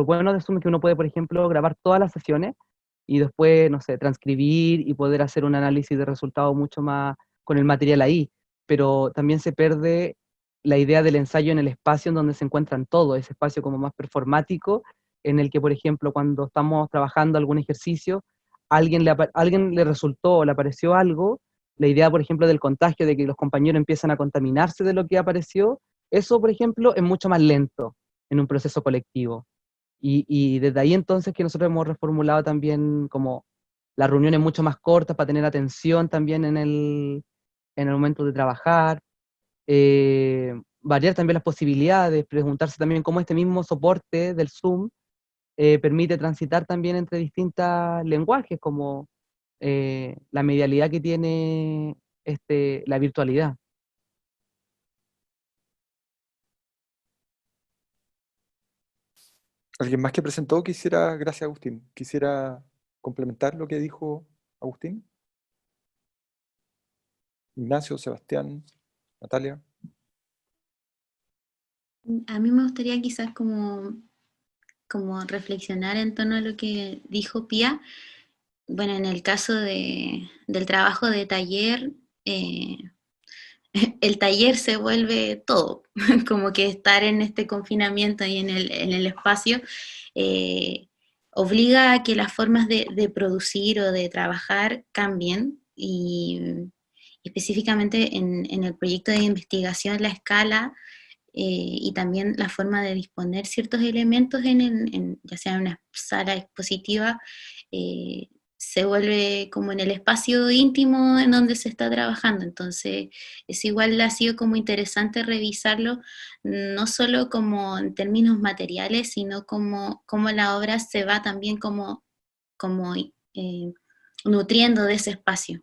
bueno de Zoom es que uno puede, por ejemplo, grabar todas las sesiones y después, no sé, transcribir y poder hacer un análisis de resultados mucho más con el material ahí, pero también se pierde la idea del ensayo en el espacio en donde se encuentran todos, ese espacio como más performático, en el que, por ejemplo, cuando estamos trabajando algún ejercicio, alguien le resultó o le apareció algo, la idea, por ejemplo, del contagio, de que los compañeros empiezan a contaminarse de lo que apareció, Eso, por ejemplo, es mucho más lento en un proceso colectivo. Y desde ahí entonces que nosotros hemos reformulado también como las reuniones mucho más cortas para tener atención también en el momento de trabajar, variar también las posibilidades, preguntarse también cómo este mismo soporte del Zoom permite transitar también entre distintos lenguajes, como la medialidad que tiene la virtualidad. ¿Alguien más que presentó quisiera, gracias Agustín, quisiera complementar lo que dijo Agustín? Ignacio, Sebastián, Natalia. A mí me gustaría quizás como reflexionar en torno a lo que dijo Pía. Bueno, en el caso del trabajo de taller, el taller se vuelve todo, como que estar en este confinamiento y en el espacio obliga a que las formas de producir o de trabajar cambien y específicamente en el proyecto de investigación la escala y también la forma de disponer ciertos elementos ya sea en una sala expositiva, se vuelve como en el espacio íntimo en donde se está trabajando. Entonces, es igual ha sido como interesante revisarlo, no solo como en términos materiales, sino como la obra se va también como nutriendo de ese espacio.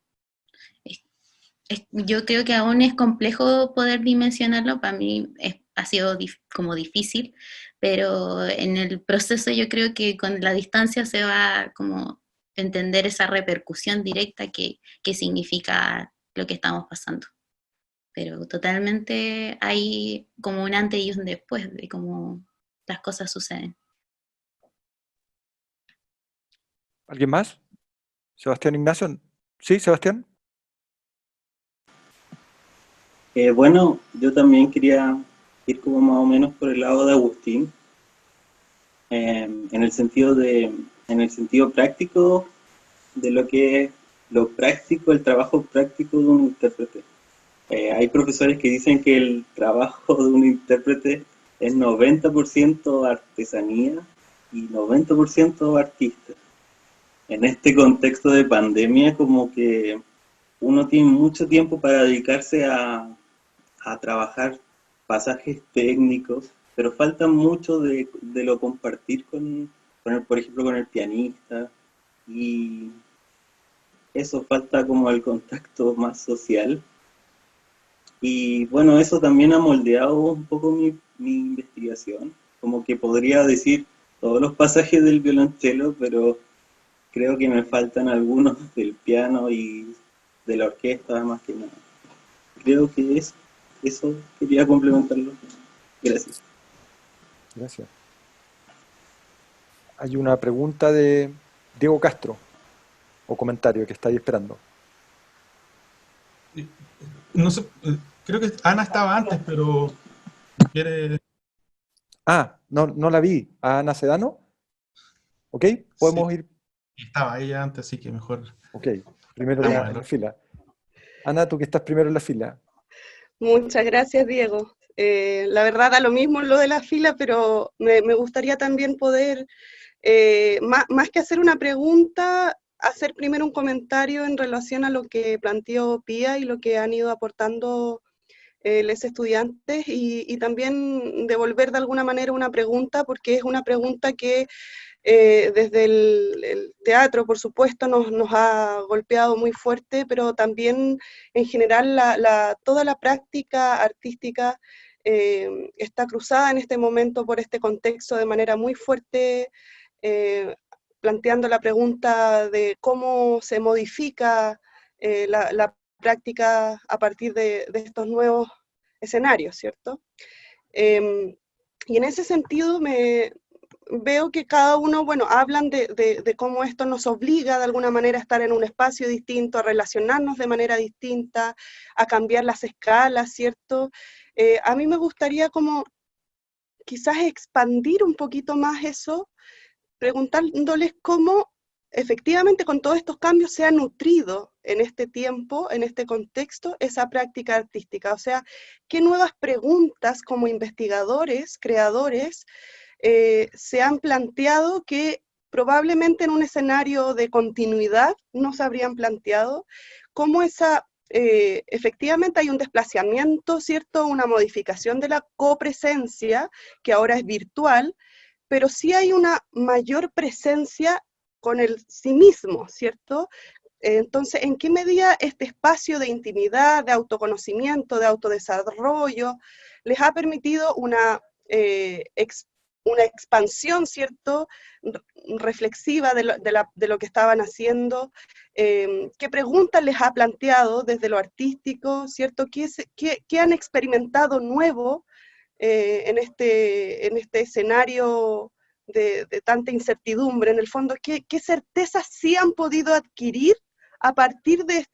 Yo creo que aún es complejo poder dimensionarlo, para mí ha sido como difícil, pero en el proceso yo creo que con la distancia se va como entender esa repercusión directa que significa lo que estamos pasando. Pero totalmente hay como un antes y un después de cómo las cosas suceden. ¿Alguien más? Sebastián, Ignacio. ¿Sí, Sebastián? Bueno, yo también quería ir como más o menos por el lado de Agustín, en el sentido práctico de lo que es lo práctico, el trabajo práctico de un intérprete. Hay profesores que dicen que el trabajo de un intérprete es 90% artesanía y 90% artista. En este contexto de pandemia, como que uno tiene mucho tiempo para dedicarse a trabajar pasajes técnicos, pero falta mucho de lo compartir por ejemplo, con el pianista, y eso falta como el contacto más social. Y bueno, eso también ha moldeado un poco mi investigación, como que podría decir todos los pasajes del violonchelo, pero creo que me faltan algunos del piano y de la orquesta, más que nada. Creo que eso quería complementarlo. Gracias. Gracias. Hay una pregunta de Diego Castro, o comentario que está ahí esperando. No sé, creo que Ana estaba antes, pero quiere... Ah, no la vi. ¿A Ana Sedano? ¿Ok? ¿Podemos ir? Estaba ella antes, así que mejor... Ok, primero en la fila. Ana, tú que estás primero en la fila. Muchas gracias, Diego. La verdad da lo mismo lo de la fila, pero me gustaría también poder, más que hacer una pregunta, hacer primero un comentario en relación a lo que planteó Pía y lo que han ido aportando los estudiantes, y también devolver de alguna manera una pregunta, porque es una pregunta que desde el teatro, por supuesto, nos ha golpeado muy fuerte, pero también en general toda la práctica artística está cruzada en este momento por este contexto de manera muy fuerte, planteando la pregunta de cómo se modifica la práctica a partir de estos nuevos escenarios, ¿cierto? Y en ese sentido veo que cada uno, bueno, hablan de cómo esto nos obliga de alguna manera a estar en un espacio distinto, a relacionarnos de manera distinta, a cambiar las escalas, ¿cierto? A mí me gustaría como quizás expandir un poquito más eso, preguntándoles cómo efectivamente con todos estos cambios se ha nutrido en este tiempo, en este contexto, esa práctica artística. O sea, ¿qué nuevas preguntas como investigadores, creadores, se han planteado que probablemente en un escenario de continuidad no se habrían planteado? ¿Cómo efectivamente hay un desplazamiento, ¿cierto? Una modificación de la copresencia, que ahora es virtual, pero sí hay una mayor presencia con el sí mismo, ¿cierto? Entonces, ¿en qué medida este espacio de intimidad, de autoconocimiento, de autodesarrollo, les ha permitido una expansión, ¿cierto?, reflexiva de lo que estaban haciendo? ¿Qué preguntas les ha planteado desde lo artístico, ¿cierto? ¿Qué han experimentado nuevo en este escenario de tanta incertidumbre? En el fondo, ¿qué certezas sí han podido adquirir a partir de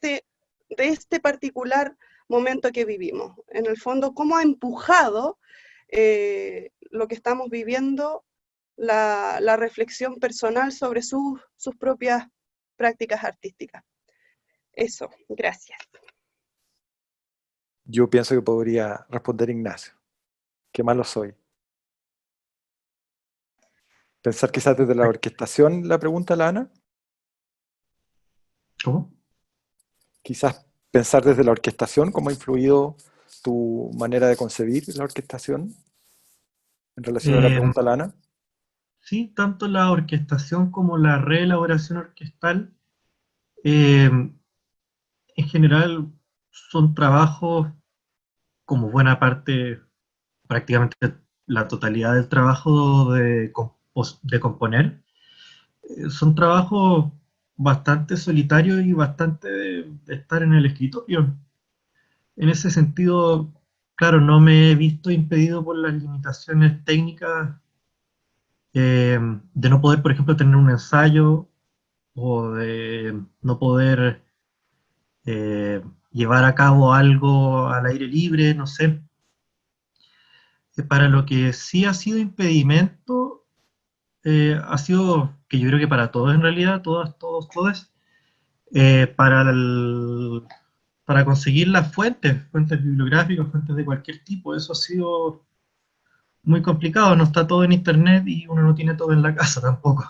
este particular momento que vivimos? En el fondo, ¿cómo ha empujado lo que estamos viviendo, la reflexión personal sobre sus propias prácticas artísticas? Eso, gracias. Yo pienso que podría responder Ignacio. Qué malo soy. Pensar quizás desde la orquestación la pregunta, la Ana. ¿Cómo? Quizás pensar desde la orquestación, cómo ha influido tu manera de concebir la orquestación en relación a la pregunta, la Ana. Sí, tanto la orquestación como la reelaboración orquestal, en general son trabajos, como buena parte, prácticamente la totalidad del trabajo de componer, son trabajos bastante solitarios y bastante de estar en el escritorio. En ese sentido, claro, no me he visto impedido por las limitaciones técnicas de no poder, por ejemplo, tener un ensayo o de no poder llevar a cabo algo al aire libre, no sé. Para lo que sí ha sido impedimento, ha sido, que yo creo que para todos en realidad, todos, para conseguir las fuentes bibliográficas, fuentes de cualquier tipo. Eso ha sido muy complicado, no está todo en internet y uno no tiene todo en la casa tampoco.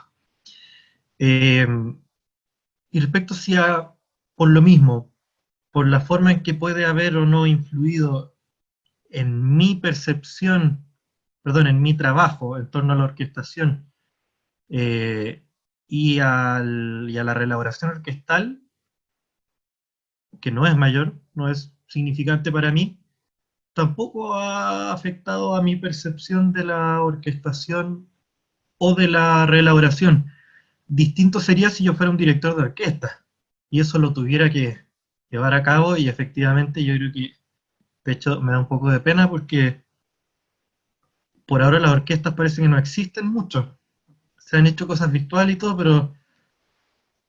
Y respecto si por lo mismo, por la forma en que puede haber o no influido en mi percepción, perdón, en mi trabajo en torno a la orquestación y a la reelaboración orquestal, que no es mayor, no es significante para mí, tampoco ha afectado a mi percepción de la orquestación o de la reelaboración. Distinto sería si yo fuera un director de orquesta y eso lo tuviera que llevar a cabo, y efectivamente yo creo que, de hecho, me da un poco de pena porque por ahora las orquestas parece que no existen mucho. Se han hecho cosas virtuales y todo, pero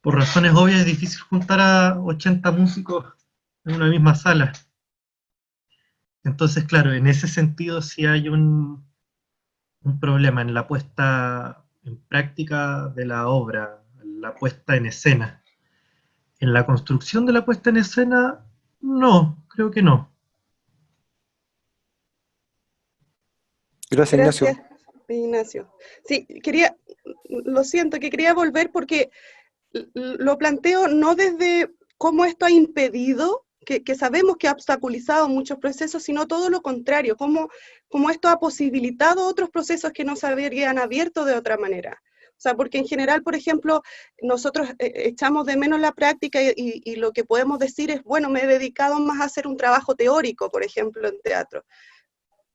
por razones obvias es difícil juntar a 80 músicos en una misma sala. Entonces, claro, en ese sentido sí hay un problema en la puesta en práctica de la obra, en la puesta en escena. En la construcción de la puesta en escena, no, creo que no. Gracias, Ignacio. Gracias, Ignacio. Sí, lo siento, que quería volver porque lo planteo no desde cómo esto ha impedido, que sabemos que ha obstaculizado muchos procesos, sino todo lo contrario, cómo esto ha posibilitado otros procesos que no se habrían abierto de otra manera. O sea, porque en general, por ejemplo, nosotros echamos de menos la práctica y lo que podemos decir es, bueno, me he dedicado más a hacer un trabajo teórico, por ejemplo, en teatro.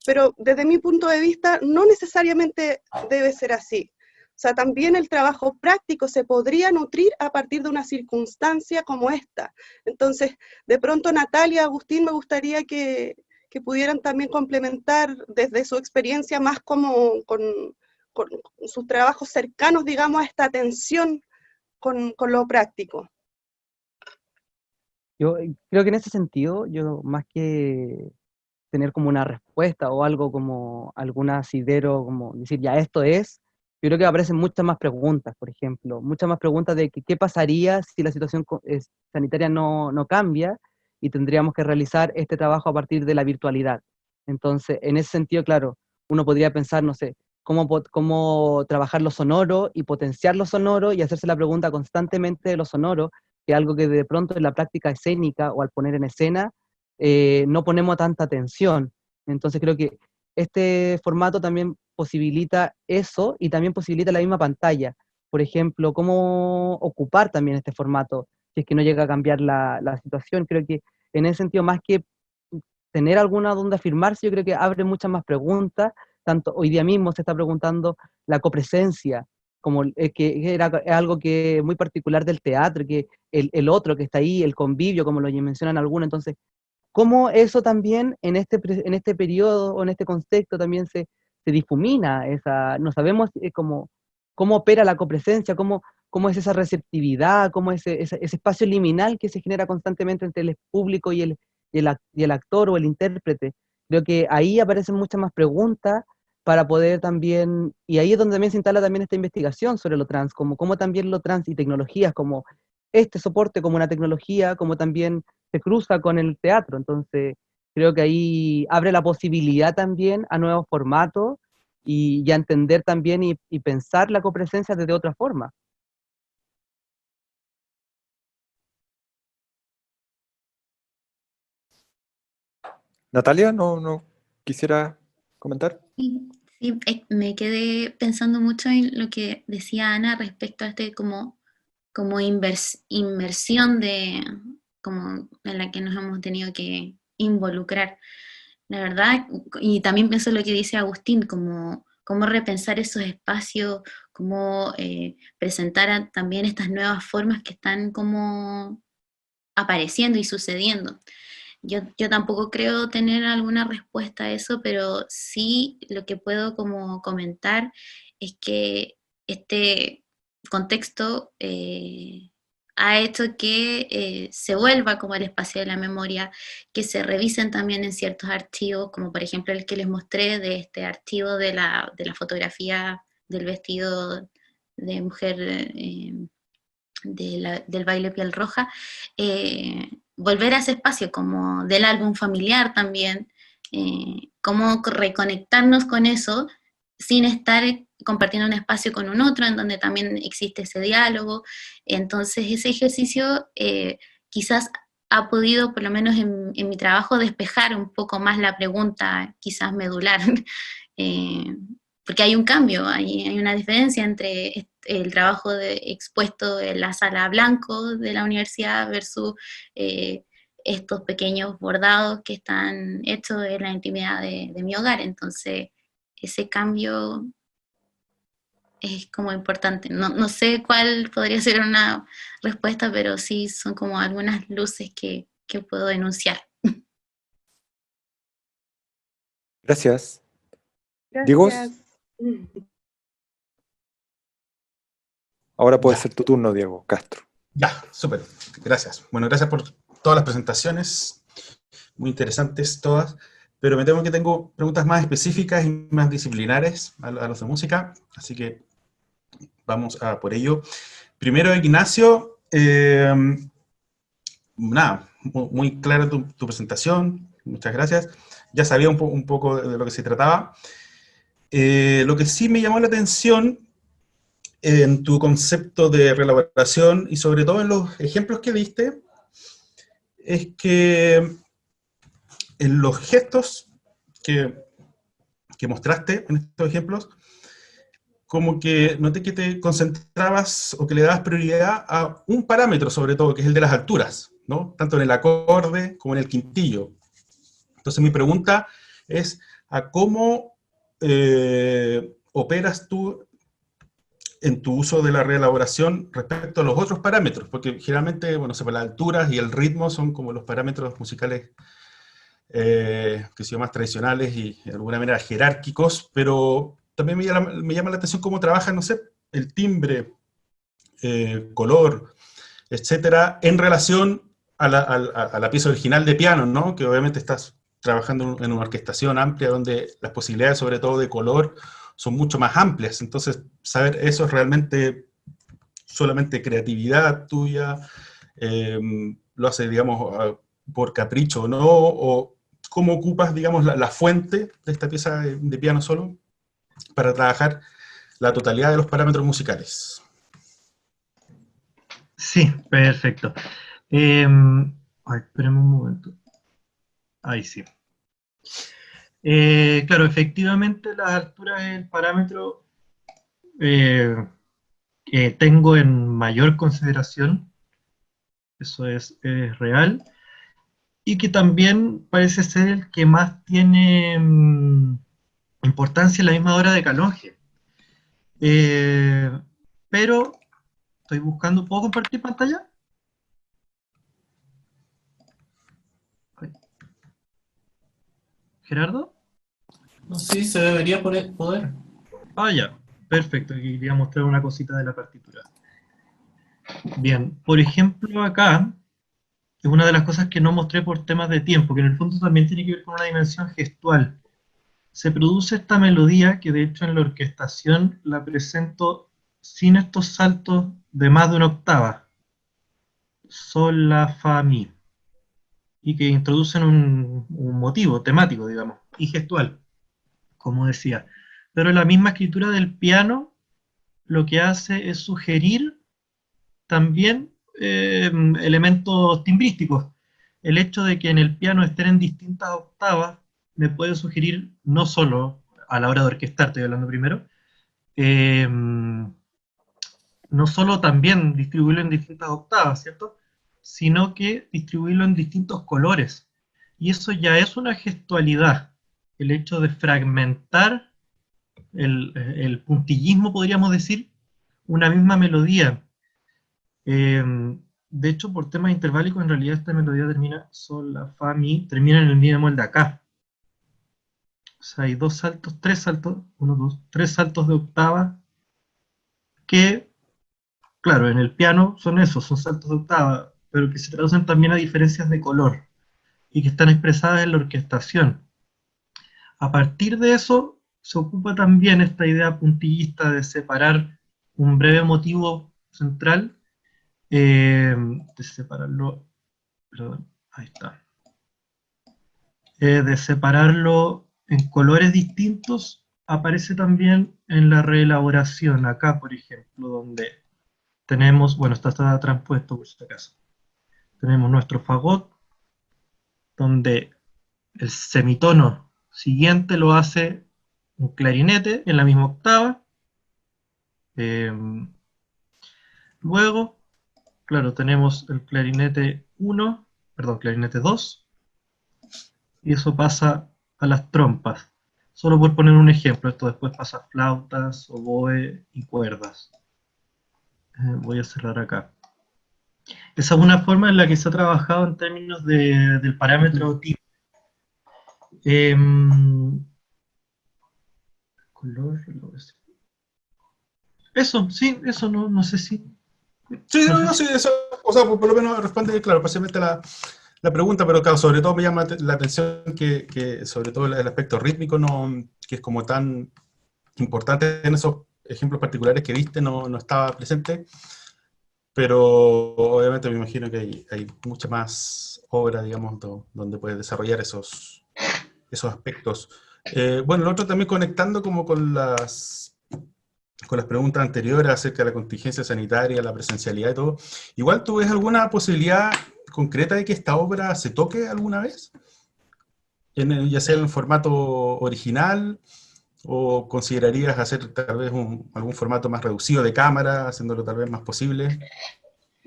Pero desde mi punto de vista, no necesariamente debe ser así. O sea, también el trabajo práctico se podría nutrir a partir de una circunstancia como esta. Entonces, de pronto, Natalia, Agustín, me gustaría que pudieran también complementar desde su experiencia más como con sus trabajos cercanos, digamos, a esta atención con lo práctico. Yo creo que en ese sentido, yo más que tener como una respuesta o algo como algún asidero, como decir, ya esto es, yo creo que aparecen muchas más preguntas, por ejemplo, muchas más preguntas de qué pasaría si la situación sanitaria no cambia y tendríamos que realizar este trabajo a partir de la virtualidad. Entonces, en ese sentido, claro, uno podría pensar, no sé, cómo trabajar lo sonoro y potenciar lo sonoro y hacerse la pregunta constantemente de lo sonoro, que es algo que de pronto en la práctica escénica o al poner en escena no ponemos tanta atención. Entonces creo que este formato también posibilita eso y también posibilita la misma pantalla. Por ejemplo, cómo ocupar también este formato si es que no llega a cambiar la situación. Creo que en ese sentido, más que tener alguna donde afirmarse, yo creo que abre muchas más preguntas. Tanto hoy día mismo se está preguntando la copresencia, como que era algo que es muy particular del teatro, que el otro que está ahí, el convivio, como lo mencionan algunos. Entonces, cómo eso también en este periodo o en este contexto también se difumina, no sabemos cómo opera la copresencia, cómo es esa receptividad, cómo es ese espacio liminal que se genera constantemente entre el público y el actor o el intérprete. Creo que ahí aparecen muchas más preguntas para poder también, y ahí es donde también se instala también esta investigación sobre lo trans, como cómo también lo trans y tecnologías, como este soporte como una tecnología, como también se cruza con el teatro. Entonces creo que ahí abre la posibilidad también a nuevos formatos y a entender también y pensar la copresencia desde otra forma. Natalia, ¿no quisiera comentar? Sí, sí, me quedé pensando mucho en lo que decía Ana respecto a este como inmersión como en la que nos hemos tenido que involucrar. La verdad, y también pienso lo que dice Agustín, como cómo repensar esos espacios, cómo presentar también estas nuevas formas que están como apareciendo y sucediendo. Yo tampoco creo tener alguna respuesta a eso, pero sí lo que puedo como comentar es que este contexto ha hecho que se vuelva como el espacio de la memoria, que se revisen también en ciertos archivos, como por ejemplo el que les mostré de este archivo de la fotografía del vestido de mujer del baile piel roja, volver a ese espacio como del álbum familiar también, cómo reconectarnos con eso sin estar compartiendo un espacio con un otro, en donde también existe ese diálogo. Entonces ese ejercicio quizás ha podido, por lo menos en mi trabajo, despejar un poco más la pregunta quizás medular, porque hay un cambio, hay una diferencia entre el trabajo expuesto en la sala blanco de la universidad versus estos pequeños bordados que están hechos en la intimidad de mi hogar. Entonces, ese cambio es como importante. No sé cuál podría ser una respuesta, pero sí son como algunas luces que puedo denunciar. Gracias. Diego, Gracias. ahora puede ser tu turno, Diego Castro. Ya, súper, gracias. Bueno, gracias por todas las presentaciones, muy interesantes todas, pero me temo que tengo preguntas más específicas y más disciplinares a los de música, así que vamos a por ello. Primero, Ignacio, nada, muy clara tu presentación, muchas gracias. Ya sabía un poco de lo que se trataba. Lo que sí me llamó la atención en tu concepto de reelaboración y sobre todo en los ejemplos que diste, es que en los gestos que mostraste en estos ejemplos, como que noté que te concentrabas o que le dabas prioridad a un parámetro sobre todo, que es el de las alturas, ¿no? Tanto en el acorde como en el quintillo. Entonces mi pregunta es a cómo operas tú en tu uso de la reelaboración respecto a los otros parámetros, porque generalmente, bueno, las alturas y el ritmo son como los parámetros musicales que son más tradicionales y de alguna manera jerárquicos, pero también me llama la atención cómo trabaja, no sé, el timbre, color, etcétera, en relación a la pieza original de piano, ¿no? Que obviamente estás trabajando en una orquestación amplia donde las posibilidades, sobre todo de color, son mucho más amplias. Entonces, saber eso es realmente solamente creatividad tuya, lo hace, digamos, por capricho o no, o cómo ocupas, digamos, la fuente de esta pieza de piano solo para trabajar la totalidad de los parámetros musicales. Sí, perfecto. Espérame un momento. Ahí sí. Claro, efectivamente las alturas es el parámetro que tengo en mayor consideración, eso es real, y que también parece ser el que más tiene importancia en la misma hora de Calonge. Pero estoy buscando, ¿puedo compartir pantalla? ¿Gerardo? No, sí, se debería poder. Ah, ya, perfecto, aquí quería mostrar una cosita de la partitura. Bien, por ejemplo acá, es una de las cosas que no mostré por temas de tiempo, que en el fondo también tiene que ver con una dimensión gestual. Se produce esta melodía, que de hecho en la orquestación la presento sin estos saltos de más de una octava. Sol, la, fa, mi. Y que introducen un motivo temático, digamos, y gestual, como decía. Pero la misma escritura del piano lo que hace es sugerir también elementos timbrísticos. El hecho de que en el piano estén en distintas octavas me puede sugerir, no solo a la hora de orquestar, estoy hablando primero, no solo también distribuirlo en distintas octavas, ¿cierto? Sino que distribuirlo en distintos colores. Y eso ya es una gestualidad, el hecho de fragmentar el puntillismo, podríamos decir, una misma melodía. De hecho, por temas interválicos, en realidad esta melodía termina sol, la, fa, mi, termina en el mi bemol de acá. O sea, hay dos saltos, tres saltos, uno, dos, tres saltos de octava que, claro, en el piano son esos, son saltos de octava, pero que se traducen también a diferencias de color y que están expresadas en la orquestación. A partir de eso, se ocupa también esta idea puntillista de separar un breve motivo central, de separarlo, perdón, ahí está, de separarlo en colores distintos, aparece también en la reelaboración, acá por ejemplo, donde tenemos, bueno, está transpuesto por si acaso, tenemos nuestro fagot, donde el semitono siguiente lo hace un clarinete en la misma octava. Luego, claro, tenemos el clarinete 1, perdón, clarinete 2, y eso pasa a las trompas. Solo por poner un ejemplo, esto después pasa a flautas, oboe y cuerdas. Voy a cerrar acá. Esa es una forma en la que se ha trabajado en términos del parámetro tipo. Color, eso, sí, eso no sé si... Sí, no, sí, eso, o sea, por lo menos responde, claro, parcialmente la pregunta, pero claro, sobre todo me llama la atención que sobre todo el aspecto rítmico, que es como tan importante en esos ejemplos particulares que viste, no estaba presente, pero obviamente me imagino que hay mucha más obra, digamos, donde puedes desarrollar esos aspectos. Bueno, lo otro también conectando como con las preguntas anteriores acerca de la contingencia sanitaria, la presencialidad y todo, igual tú ves alguna posibilidad concreta de que esta obra se toque alguna vez, ya sea en formato original, o considerarías hacer tal vez algún formato más reducido de cámara, haciéndolo tal vez más posible?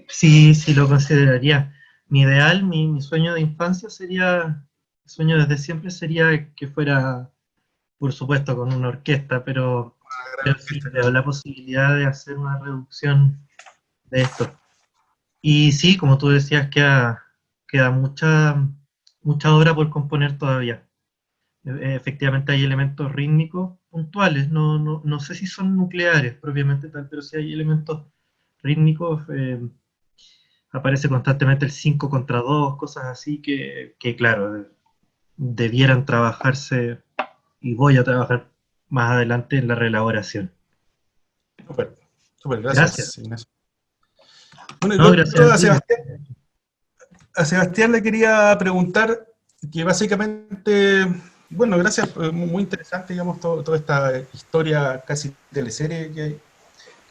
Sí, sí lo consideraría. Mi ideal, mi sueño de infancia sería, sueño desde siempre sería que fuera, por supuesto, con una orquesta, pero sí, veo la posibilidad de hacer una reducción de esto. Y sí, como tú decías, queda mucha obra por componer todavía. Efectivamente hay elementos rítmicos puntuales, no sé si son nucleares propiamente tal, pero sí hay elementos rítmicos, aparece constantemente el 5 contra 2, cosas así que claro, debieran trabajarse, y voy a trabajar más adelante en la reelaboración. Súper, súper, Gracias. gracias, Ignacio. Bueno, y No, lo gracias otro a ti. a Sebastián le quería preguntar que básicamente, bueno, gracias, muy interesante, digamos, toda esta historia casi teleserie que hay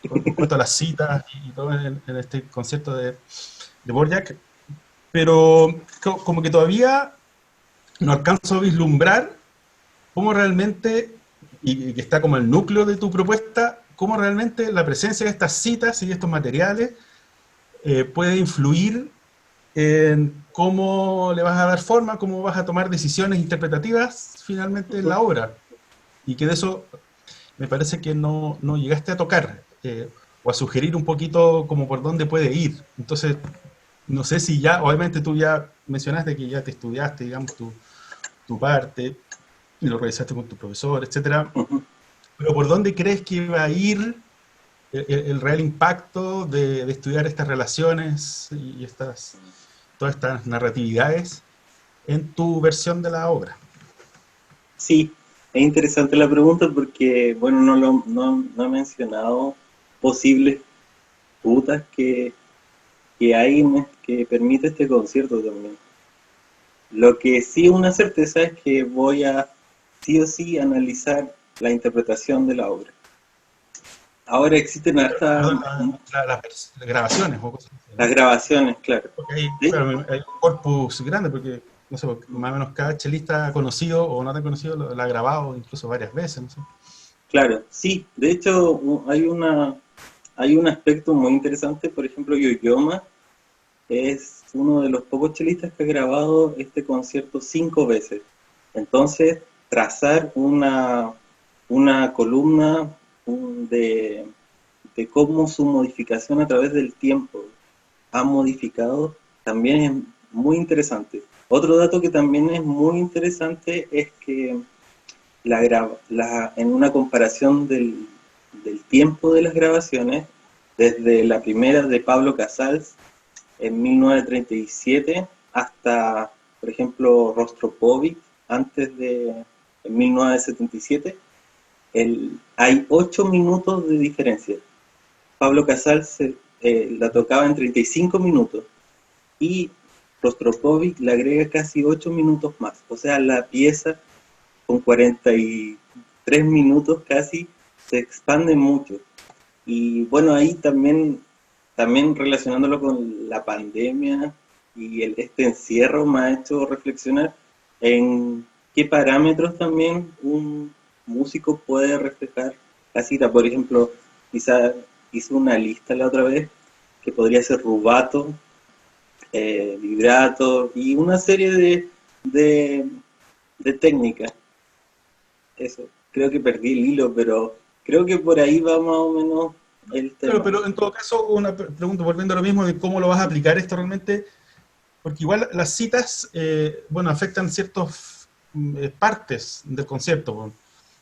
en cuanto a las citas y todo en este concierto de Dvorak, pero como que todavía no alcanzo a vislumbrar cómo realmente, y que está como el núcleo de tu propuesta, cómo realmente la presencia de estas citas y de estos materiales puede influir en cómo le vas a dar forma, cómo vas a tomar decisiones interpretativas finalmente en la obra. Y que de eso me parece que no llegaste a tocar, o a sugerir un poquito como por dónde puede ir. Entonces, no sé si ya, obviamente tú ya mencionaste que ya te estudiaste, digamos, tu parte, y lo revisaste con tu profesor, etcétera. Pero ¿por dónde crees que va a ir el real impacto de estudiar estas relaciones y todas estas narratividades en tu versión de la obra? Sí, es interesante la pregunta porque, bueno, no he mencionado posibles rutas que hay que permite este concierto también. Lo que sí es una certeza es que voy a sí o sí analizar la interpretación de la obra. Ahora existen hasta Perdón, las grabaciones o cosas así, las ¿no? grabaciones, claro. Porque hay, ¿Sí? claro, hay un corpus grande, porque no sé, más o menos cada chelista conocido o no tan conocido lo ha grabado incluso varias veces, no sé. Claro, sí. De hecho, hay un aspecto muy interesante. Por ejemplo, Yo-Yoma es uno de los pocos chelistas que ha grabado este concierto 5 veces. Entonces, trazar una columna de cómo su modificación a través del tiempo ha modificado también es muy interesante. Otro dato que también es muy interesante es que en una comparación del tiempo de las grabaciones, desde la primera de Pablo Casals en 1937 hasta, por ejemplo, Rostropovich antes de en 1977, hay 8 minutos de diferencia. Pablo Casals la tocaba en 35 minutos y Rostropovich le agrega casi 8 minutos más. O sea, la pieza con 43 minutos casi se expande mucho. Y bueno, ahí también relacionándolo con la pandemia y este encierro me ha hecho reflexionar en qué parámetros también un músico puede reflejar la cita. Por ejemplo, quizá hice una lista la otra vez que podría ser rubato, vibrato y una serie de, de técnicas. Eso, creo que perdí el hilo, pero creo que por ahí va más o menos el Claro, tema. pero en todo caso, una pregunta, volviendo a lo mismo, de cómo lo vas a aplicar esto realmente, porque igual las citas, bueno, afectan ciertas partes del concierto, ¿no?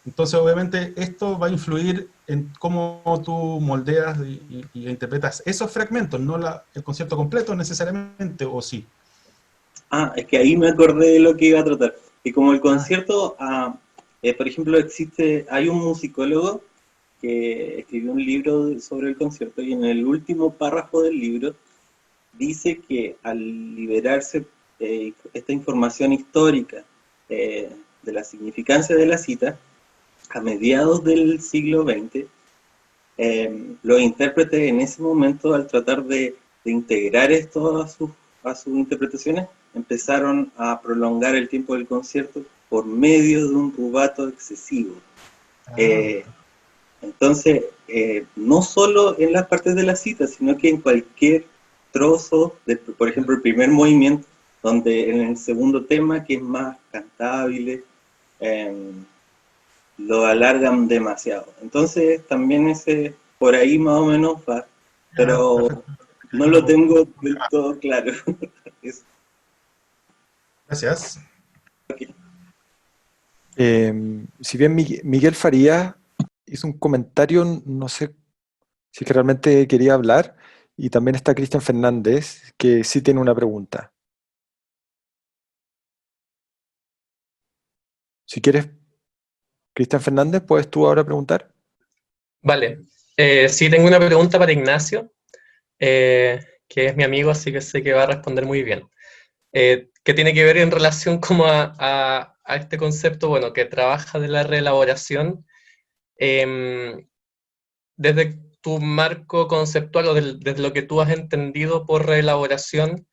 Entonces, obviamente, esto va a influir en cómo tú moldeas y interpretas esos fragmentos, no el concierto completo necesariamente, ¿o sí? Ah, es que ahí me acordé de lo que iba a tratar. Y como el Ah, concierto, por ejemplo, hay un musicólogo que escribió un libro sobre el concierto y en el último párrafo del libro dice que al liberarse esta información histórica de la significancia de la cita, a mediados del siglo XX, los intérpretes en ese momento, al tratar de integrar esto a sus interpretaciones, empezaron a prolongar el tiempo del concierto por medio de un rubato excesivo. Ah, Eh, entonces, no solo en las partes de la cita, sino que en cualquier trozo, por ejemplo, el primer movimiento, donde en el segundo tema, que es más cantable, eh, lo alargan demasiado. Entonces, también por ahí más o menos va, ya, pero perfecto. no lo tengo del todo claro. Es, Gracias. Si bien Miguel Farías hizo un comentario, no sé si es que realmente quería hablar, y también está Cristian Fernández, que sí tiene una pregunta. Si quieres, Cristian Fernández, ¿puedes tú ahora preguntar? Vale. Sí, tengo una pregunta para Ignacio, que es mi amigo, así que sé que va a responder muy bien. Que tiene que ver en relación como a este concepto, bueno, que trabaja de la reelaboración. Desde tu marco conceptual o desde lo que tú has entendido por reelaboración,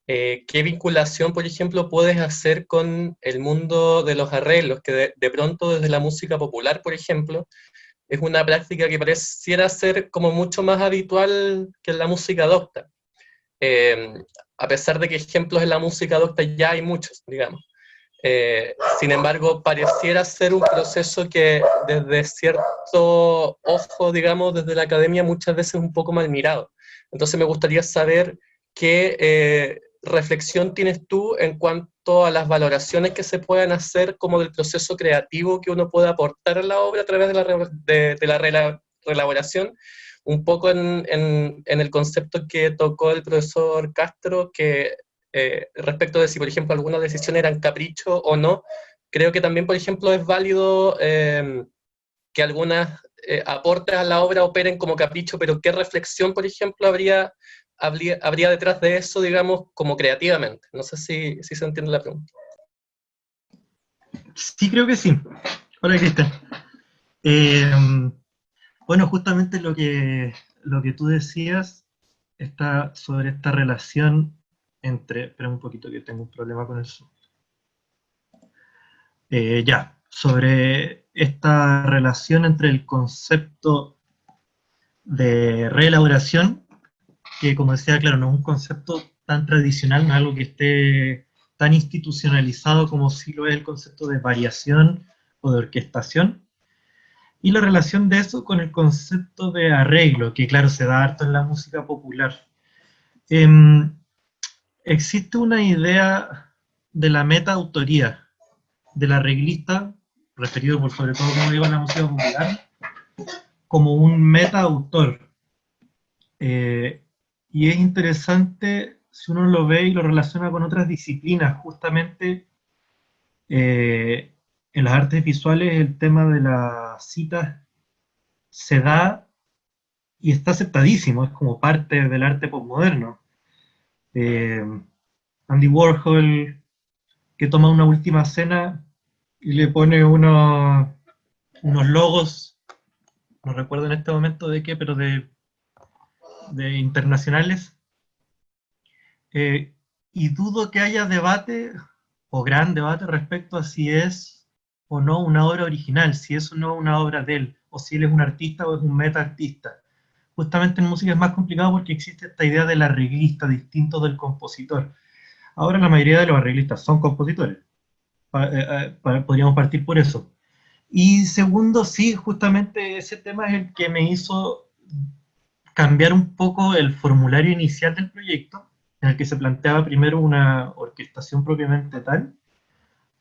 ¿qué vinculación, por ejemplo, puedes hacer con el mundo de los arreglos? Que de pronto desde la música popular, por ejemplo, es una práctica que pareciera ser como mucho más habitual que en la música docta. A pesar de que ejemplos en la música docta ya hay muchos, digamos. Sin embargo, pareciera ser un proceso que desde cierto ojo, digamos, desde la academia muchas veces es un poco mal mirado. Entonces me gustaría saber qué reflexión tienes tú en cuanto a las valoraciones que se puedan hacer como del proceso creativo que uno puede aportar a la obra a través de la reelaboración, un poco en el concepto que tocó el profesor Castro, que respecto de si, por ejemplo, algunas decisiones eran capricho o no. Creo que también, por ejemplo, es válido que algunas aportes a la obra operen como capricho, pero ¿qué reflexión, por ejemplo, habría detrás de eso, digamos, como creativamente? No sé si se entiende la pregunta. Sí, creo que sí. Hola, Cristian. Bueno, justamente lo que tú decías está sobre esta relación entre... Espera un poquito que tengo un problema con eso. Sobre esta relación entre el concepto de reelaboración, que como decía, claro, no es un concepto tan tradicional, no es algo que esté tan institucionalizado como sí lo es el concepto de variación o de orquestación, y la relación de eso con el concepto de arreglo, que claro, se da harto en la música popular. Existe una idea de la meta-autoría, del arreglista, referido por sobre todo, como digo, en la música popular, como un meta-autor. Y es interesante si uno lo ve y lo relaciona con otras disciplinas, justamente en las artes visuales el tema de las citas se da y está aceptadísimo, es como parte del arte postmoderno. Andy Warhol, que toma una última cena y le pone unos logos, no recuerdo en este momento de qué, pero de internacionales, y dudo que haya debate, o gran debate, respecto a si es o no una obra original, si es o no una obra de él, o si él es un artista o es un meta-artista. Justamente en música es más complicado porque existe esta idea del arreglista, distinto del compositor. Ahora la mayoría de los arreglistas son compositores. Podríamos partir por eso. Y segundo, sí, justamente ese tema es el que me hizo cambiar un poco el formulario inicial del proyecto, en el que se planteaba primero una orquestación propiamente tal,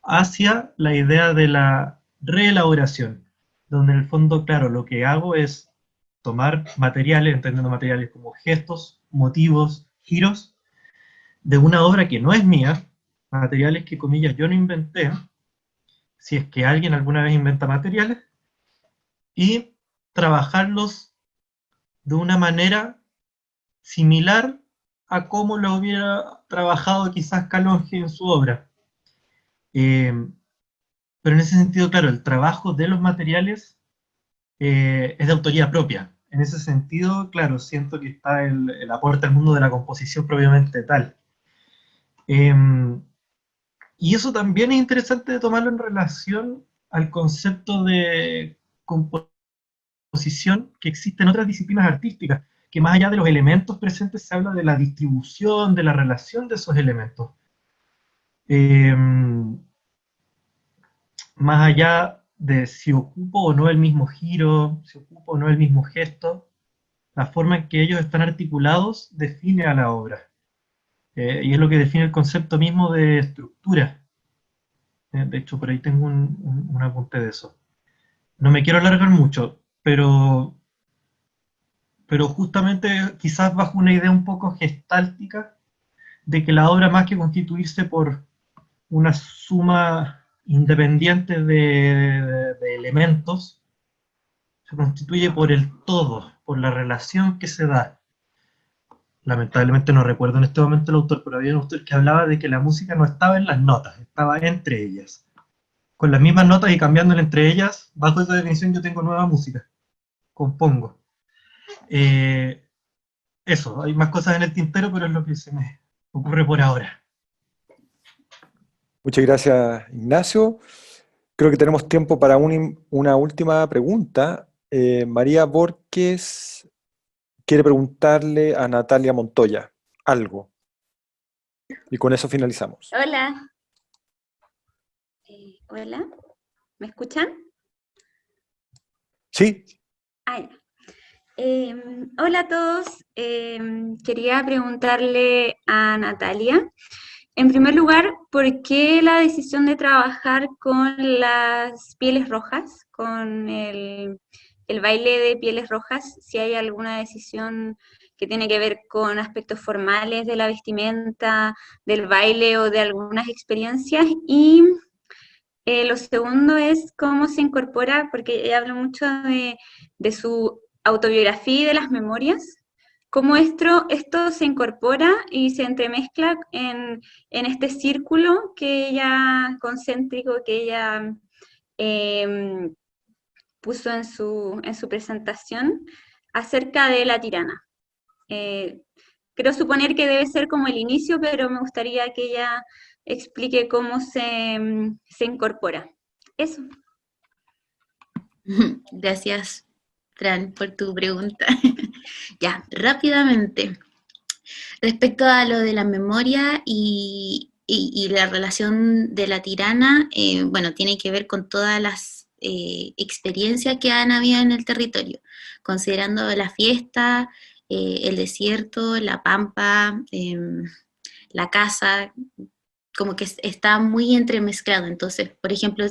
hacia la idea de la reelaboración, donde en el fondo, claro, lo que hago es tomar materiales, entendiendo materiales como gestos, motivos, giros, de una obra que no es mía, materiales que, comillas, yo no inventé, si es que alguien alguna vez inventa materiales, y trabajarlos de una manera similar a cómo lo hubiera trabajado quizás Calonge en su obra. Pero en ese sentido, claro, el trabajo de los materiales es de autoría propia. En ese sentido, claro, siento que está el aporte al mundo de la composición propiamente tal. Y eso también es interesante de tomarlo en relación al concepto de composición que existe en otras disciplinas artísticas, que más allá de los elementos presentes se habla de la distribución, de la relación de esos elementos. Más allá de si ocupo o no el mismo giro, si ocupo o no el mismo gesto, la forma en que ellos están articulados define a la obra. Y es lo que define el concepto mismo de estructura. De hecho, por ahí tengo un apunte de eso. No me quiero alargar mucho, pero justamente quizás bajo una idea un poco gestáltica de que la obra, más que constituirse por una suma independientes de elementos, se constituye por el todo, por la relación que se da. Lamentablemente no recuerdo en este momento el autor, pero había un autor que hablaba de que la música no estaba en las notas, estaba entre ellas. Con las mismas notas y cambiándolas entre ellas, bajo esa definición yo tengo nueva música, compongo. Eso, hay más cosas en el tintero, pero es lo que se me ocurre por ahora. Muchas gracias, Ignacio. Creo que tenemos tiempo para una última pregunta. María Borges quiere preguntarle a Natalia Montoya algo. Y con eso finalizamos. Hola. Hola. ¿Me escuchan? Sí. Ah, ya. Hola a todos. Quería preguntarle a Natalia, en primer lugar, ¿por qué la decisión de trabajar con las pieles rojas, con el baile de pieles rojas? Si hay alguna decisión que tiene que ver con aspectos formales de la vestimenta, del baile o de algunas experiencias. Y lo segundo es cómo se incorpora, porque ella habla mucho de su autobiografía y de las memorias, cómo esto se incorpora y se entremezcla en este círculo que ella, concéntrico, que ella puso en su presentación acerca de la tirana. Creo suponer que debe ser como el inicio, pero me gustaría que ella explique cómo se incorpora. Eso. Gracias, Fran, por tu pregunta. Ya, rápidamente. Respecto a lo de la memoria y la relación de la tirana, bueno, tiene que ver con todas las experiencias que han habido en el territorio, considerando la fiesta, el desierto, la pampa, la casa, como que está muy entremezclado. Entonces, por ejemplo,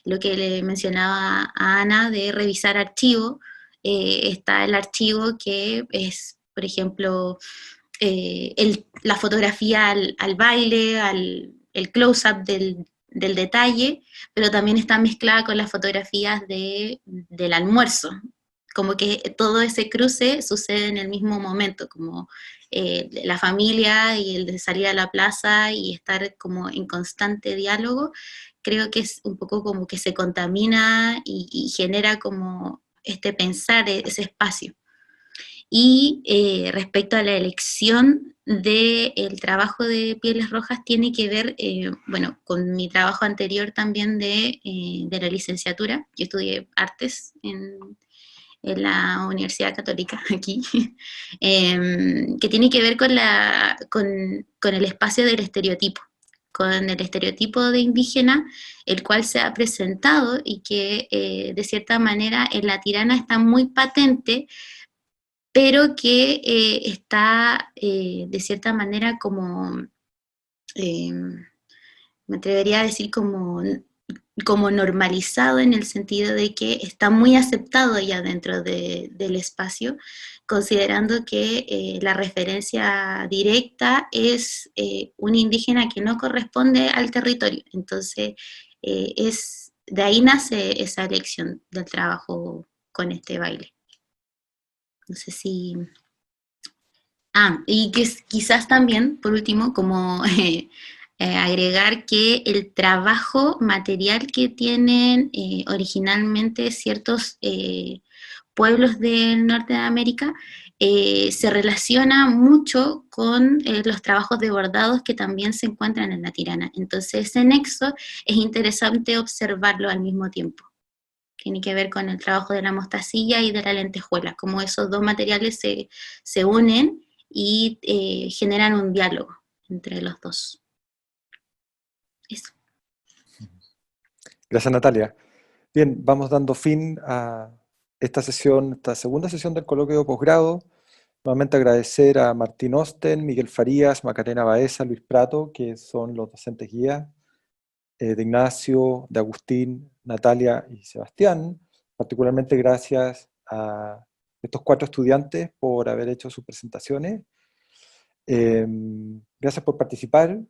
lo que le mencionaba a Ana de revisar archivo, está el archivo que es, por ejemplo, la fotografía al baile, el close-up del detalle, pero también está mezclada con las fotografías del almuerzo, como que todo ese cruce sucede en el mismo momento, como la familia y el de salir a la plaza y estar como en constante diálogo. Creo que es un poco como que se contamina y genera como este pensar ese espacio. Y respecto a la elección del trabajo de pieles rojas, tiene que ver, bueno, con mi trabajo anterior también de la licenciatura. Yo estudié artes en la Universidad Católica aquí, que tiene que ver con el espacio del estereotipo, con el estereotipo de indígena, el cual se ha presentado y que de cierta manera en la tirana está muy patente, pero que está de cierta manera como, me atrevería a decir como normalizado, en el sentido de que está muy aceptado ya dentro del espacio, considerando que la referencia directa es un indígena que no corresponde al territorio. Entonces, de ahí nace esa elección del trabajo con este baile. No sé si... y que quizás también, por último, como agregar que el trabajo material que tienen originalmente ciertos pueblos del norte de América se relaciona mucho con los trabajos de bordados que también se encuentran en la tirana. Entonces ese nexo es interesante observarlo al mismo tiempo. Tiene que ver con el trabajo de la mostacilla y de la lentejuela, como esos dos materiales se unen y generan un diálogo entre los dos. Eso. Gracias, Natalia. Bien, vamos dando fin a esta sesión, esta segunda sesión del coloquio de posgrado. Nuevamente agradecer a Martín Osten, Miguel Farías, Macarena Baeza, Luis Prato, que son los docentes guías, de Ignacio, de Agustín, Natalia y Sebastián. Particularmente gracias a estos 4 estudiantes por haber hecho sus presentaciones. Gracias por participar.